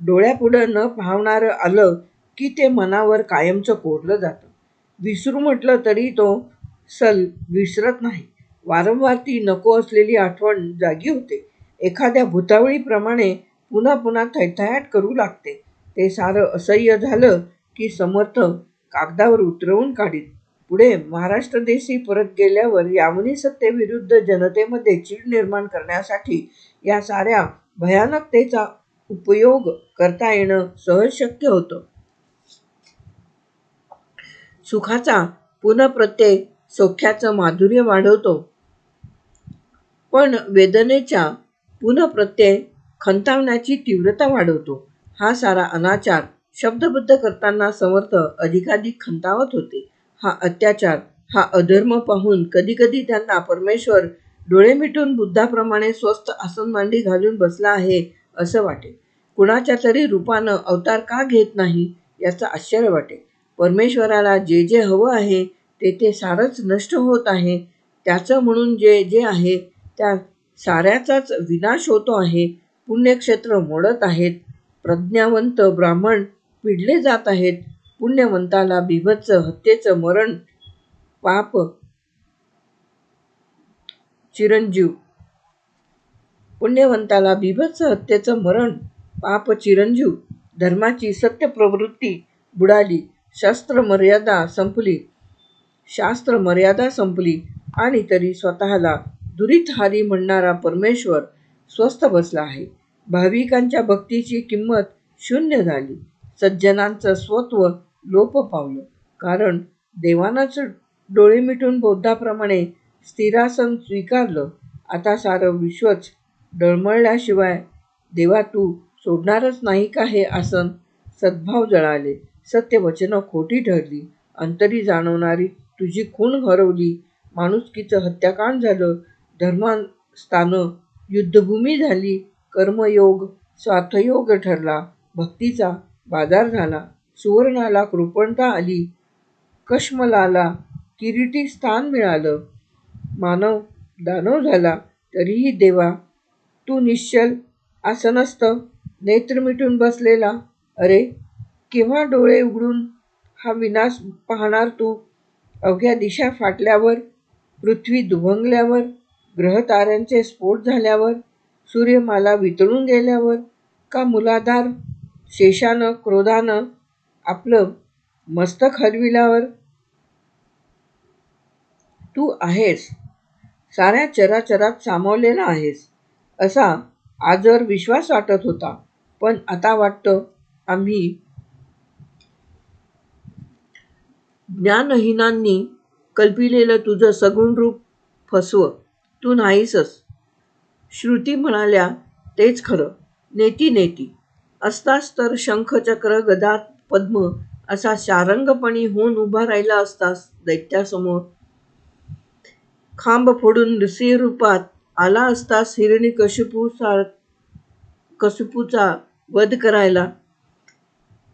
डोळ्यापुढं न पाहणारं आलं की ते मनावर कायमचं कोरलं जातं. विसरू म्हटलं तरी तो सल विसरत नाही. वारंवार ती नको असलेली आठवण जागी होते. एखाद्या भुतावळीप्रमाणे पुन्हा पुन्हा थैथयाट करू लागते. ते सारं असह्य झालं की समर्थ कागदावर उतरवून काढीत. पुढे महाराष्ट्र देशी परत गेल्यावर यावनी सत्तेविरुद्ध जनतेमध्ये चीड निर्माण करण्यासाठी या साऱ्या भयानकतेचा उपयोग करता येणं सहज शक्य होतं. सुखाचा पुनःप्रत्यय सौख्याचं माधुर्य वाढवतो, पण वेदनेचा पुनःप्रत्यय खंतावण्याची तीव्रता वाढवतो. हा सारा अनाचार शब्दबद्ध करताना समर्थ अधिकाधिक खंतावत होते. हा अत्याचार, हा अधर्म पाहून कधीकधी त्यांना परमेश्वर डोळे मिटून बुद्धाप्रमाणे स्वस्थ आसन मांडी घालून बसला आहे असं वाटे. कुणाच्या तरी रूपानं अवतार का घेत नाही याचं आश्चर्य वाटे. परमेश्वराला जे जे हवं आहे ते ते सारंच नष्ट होत आहे. त्याचं म्हणून जे जे आहे त्या साऱ्याचाच विनाश होतो आहे. पुण्यक्षेत्र मोडत आहेत. प्रज्ञावंत ब्राह्मण पिडले जात आहेत. पुण्यवंताला बीभत्स हत्येचं मरण पाप चिरंजीव. पुण्यवंताला बीभत्स हत्येचं मरण पाप चिरंजीव. धर्माची सत्य प्रवृत्ती बुडाली. शास्त्र मर्यादा संपली आणि तरी स्वतःला दुरितहारी म्हणणारा परमेश्वर स्वस्थ बसला आहे. भाविकांच्या भक्तीची किंमत शून्य झाली. सज्जनांचं स्वत्व लोप पावलं. कारण देवानंच डोळे मिटून बौद्धाप्रमाणे स्थिरासन स्वीकारलं. आता सारं विश्वच डळमळल्याशिवाय देवा तू सोडणारच नाही का हे आसन. सद्भाव जळाले. सत्यवचनं खोटी ठरली. अंतरी जाणवणारी तुझी खूण हरवली. माणुसकीचं हत्याकांड झालं. धर्मस्थानं युद्धभूमी झाली. कर्मयोग स्वार्थयोग ठरला. भक्तीचा बाजार झाला. सुवर्णाला कृपणता आली. कश्मलाला किरीटी स्थान मिळालं. मानव दानव झाला. तरीही देवा तू निश्चल आसनस्थ, नेत्र मिटून बसलेला. अरे केव्हा डोळे उघडून हा विनाश पाहणार तू. अवघ्या दिशा फाटल्यावर, पृथ्वी दुभंगल्यावर, ग्रहताऱ्यांचे स्फोट झाल्यावर, सूर्यमाला वितळून गेल्यावर, का मूलाधार शेषानं क्रोधानं आपलं मस्तक हलविल्यावर. तू आहेस, साऱ्या चराचरात सामावलेला आहेस असा आजवर विश्वास वाटत होता. पण आता वाटतं आम्ही ज्ञानहीनांनी कल्पिलेलं तुझं सगुण रूप फसवं. तू नाहीसच. श्रुती म्हणाल्या तेच खरं. नेती नेती असतास तर शंखचक्र गदा पद्म असा शारंगपणी होऊन उभा राहिला असतास दैत्यासमोर. खांब फोडून नृसिंहरूपात आला असतास कशिपूचा वध करायला.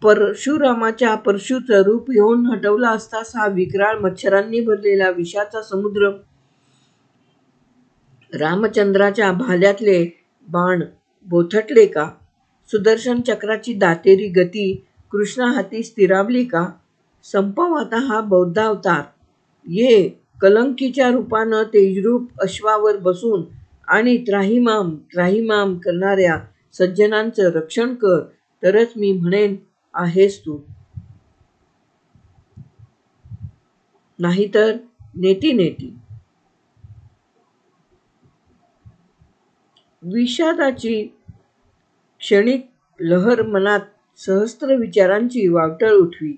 परशुरामाच्या परशूचं रूप घेऊन हटवला असतास हा विक्राळ मच्छरांनी भरलेला विषाचा समुद्र. रामचंद्राच्या भाल्यातले बाण बोथटले का? सुदर्शन चक्राची दातेरी गती कृष्णा हाती स्थिरावली का? संपव आता हा बौद्धावतार. ये कलंकीच्या रूपानं तेजरूप अश्वावर बसून आणि त्राहिमाम त्राहिमाम करणाऱ्या सज्जनांचं रक्षण कर, तरच मी म्हणेन आहेस तू. नाहीतर नेती नेती. विषादाची क्षणिक लहर मनात सहस्त्र विचारांची वावटळ उठवी.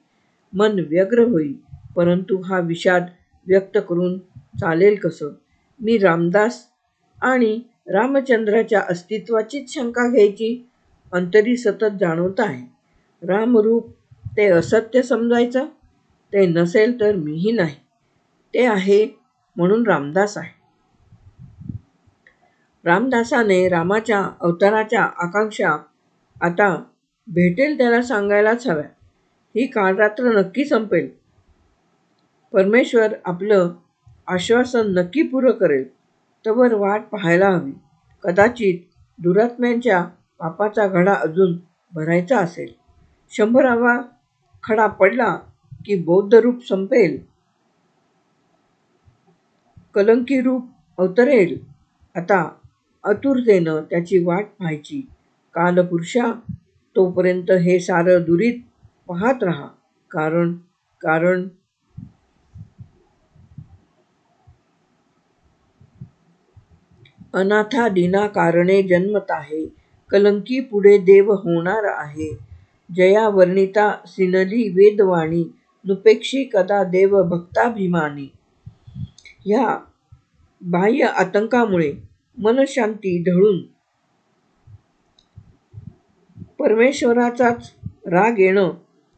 मन व्यग्र होई. परंतु हा विषाद व्यक्त करून चालेल कसं? मी रामदास आणि रामचंद्राच्या अस्तित्वाचीच शंका घ्यायची अंतरी सतत जाणवत आहे. रामरूप ते असत्य समजायचं? ते नसेल तर मीही नाही. ते आहे म्हणून रामदास आहे. रामदासाने रामाच्या अवताराच्या आकांक्षा आता भेटेल त्याला सांगायलाच हव्या. ही काळरात्र नक्की संपेल. परमेश्वर आपलं आश्वासन नक्की पुरं करेल. तवर वाट पाहायला हवी. कदाचित दुरात्म्यांच्या पापाचा घडा अजून भरायचा असेल. 100वा खडा पडला की बौद्ध रूप संपेल. कलंकी रूप अवतरेल. आता आतुरतेनं त्याची वाट पाहायची. कालपुरुषा, तोपर्यंत हे सारं दुरीत पाहत राहा. कारण अनाथादीना कारणे जन्मत आहे. कलंकी पुढे देव होणार आहे. जया वर्णिता सिनली वेदवाणी, नुपेक्षी कदा देव भक्ताभिमानी. ह्या बाह्य आतंकामुळे मनशांती ढळून परमेश्वराचाच राग येणं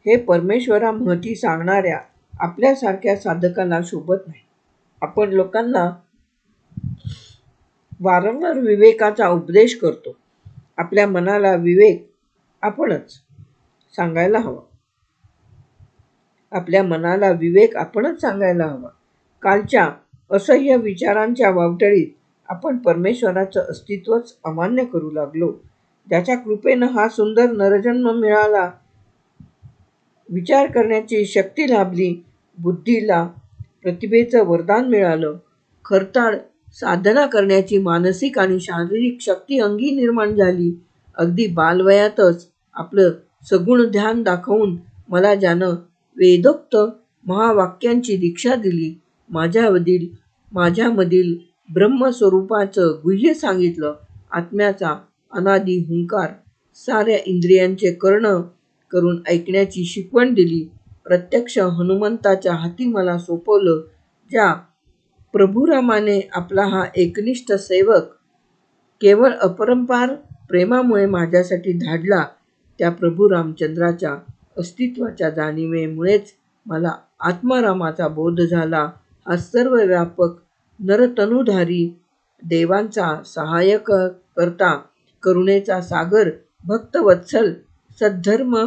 हे परमेश्वरामहती सांगणाऱ्या आपल्यासारख्या साधकाला शोभत नाही. आपण लोकांना वारंवार विवेकाचा उपदेश करतो. आपल्या मनाला विवेक आपणच सांगायला हवा. कालच्या असह्य विचारांच्या वावटळीत आपण परमेश्वराचं अस्तित्वच अमान्य करू लागलो. ज्याच्या कृपेनं हा सुंदर नरजन्म मिळाला, विचार करण्याची शक्ती लाभली, बुद्धीला प्रतिभेचं वरदान मिळालं, खरताड साधना करण्याची मानसिक आणि शारीरिक शक्ती अंगी निर्माण झाली, अगदी बालवयातच आपलं सगुण ध्यान दाखवून मला ज्यानं वेदोक्त महावाक्यांची दीक्षा दिली, माझ्यामधील ब्रह्मस्वरूपाचं गुह्य सांगितलं, आत्म्याचा अनादि हुंकार साऱ्या इंद्रियांचे कर्ण करून ऐकण्याची शिकवण दिली, प्रत्यक्ष हनुमंताच्या हाती मला सोपवलं, ज्या प्रभुरामाने आपला हा एकनिष्ठ सेवक केवळ अपरंपार प्रेमामुळे माझ्यासाठी धाडला, त्या प्रभू रामचंद्राच्या अस्तित्वाच्या जाणीवेमुळेच मला आत्मारामाचा बोध झाला. हा सर्वव्यापक नरतनुधारी देवांचा सहाय्यक करता, करुणेचा सागर, भक्तवत्सल, सद्धर्म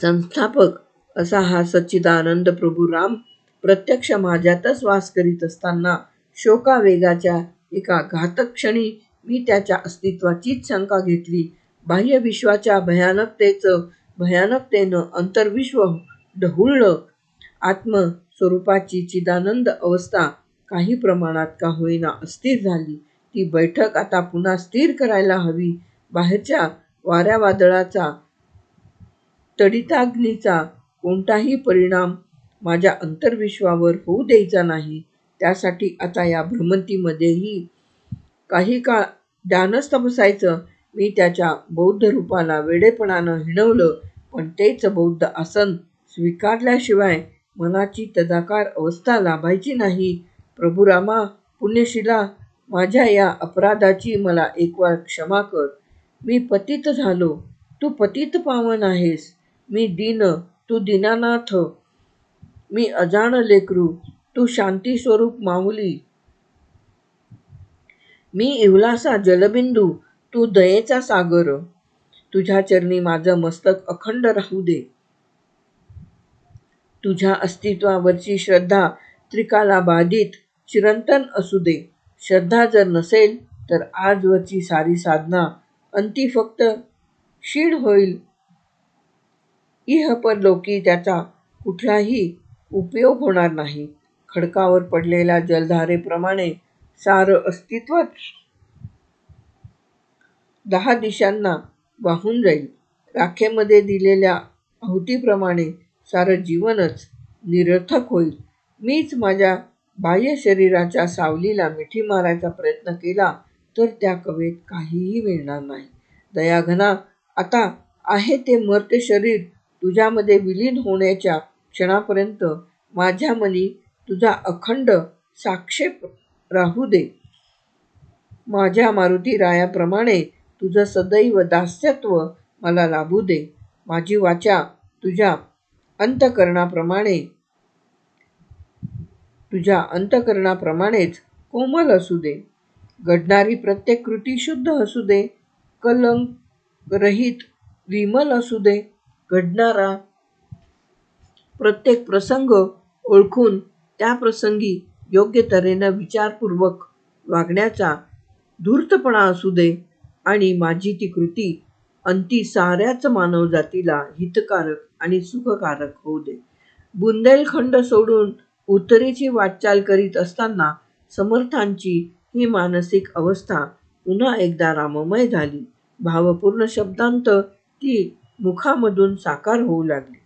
संस्थापक असा हा सच्चिदानंद प्रभू राम प्रत्यक्ष माझ्यातच वास करीत असताना शोकावेगाच्या एका घातक क्षणी मी त्याच्या अस्तित्वाचीच शंका घेतली. बाह्य विश्वाच्या भयानकतेनं अंतर्विश्व ढवळलं. आत्मस्वरूपाची चिदानंद अवस्था काही प्रमाणात का होईना अस्थिर झाली. ती बैठक आता पुन्हा स्थिर करायला हवी. बाहेरच्या वाऱ्यावादळाचा, तडिताग्नीचा कोणताही परिणाम माझ्या अंतर्विश्वावर होऊ द्यायचा नाही. त्यासाठी आता या भ्रमंतीमध्येही काही काळ ध्यानस्थ बसायचं. मी त्याच्या बौद्ध रूपाला वेडेपणानं हिणवलं, पण तेच बौद्ध आसन स्वीकारल्याशिवाय मनाची तदाकार अवस्था लाभायची नाही. प्रभुरामा, पुण्यशीला, माझ्या या अपराधाची मला एक वेळ क्षमा कर. मी पतित झालो, तू पतित पावन आहेस. मी दीन, तू दीनानाथ. मी अजाण लेकरू, तू शांती स्वरूप माऊली. मी इवलासा जलबिंदू, तू दयेचा सागर. तुझ्या चरणी माझं मस्तक अखंड राहू दे. तुझ्या अस्तित्वावरची श्रद्धा त्रिकाला बाधित चिरंतन असू दे. श्रद्धा जर नसेल तर आजवरची सारी साधना अंती फक्त क्षीण होईल. इहपरलोकी त्याचा कुठलाही उपयोग होणार नाही. खडकावर पडलेल्या जलधारेप्रमाणे सारं अस्तित्वच 10 दिशांना वाहून जाईल. राखेमध्ये दिलेल्या आहुतीप्रमाणे सारं जीवनच निरर्थक होईल. मीच माझ्या बाह्य शरीराच्या सावलीला मिठी मारायचा प्रयत्न केला तर त्या कवेत काहीही मिळणार नाही. दयाघना, आता आहे ते मर्त्य शरीर तुझ्यामध्ये विलीन होण्याच्या क्षणापर्यंत माझ्या मनी तुझा अखंड साक्षेप राहू दे. माझ्या मारुतीरायाप्रमाणे तुझं सदैव दास्यत्व मला लाभू दे. माझी वाचा तुझ्या अंतःकरणाप्रमाणेच कोमल असू दे. घडणारी प्रत्येक कृती शुद्ध असू दे, कलंकरहित विमल असू दे. घडणारा प्रत्येक प्रसंग ओळखून त्या प्रसंगी योग्य तऱ्हेनं विचारपूर्वक वागण्याचा धूर्तपणा असू दे आणि माझी ती कृती अंती साऱ्याच मानवजातीला हितकारक आणि सुखकारक होऊ दे. बुंदेलखंड सोडून उत्तरेची वाटचाल करीत असताना समर्थांची ही मानसिक अवस्था पुन्हा एकदा राममय झाली. भावपूर्ण शब्दांत ती मुखामधून साकार होऊ लागली.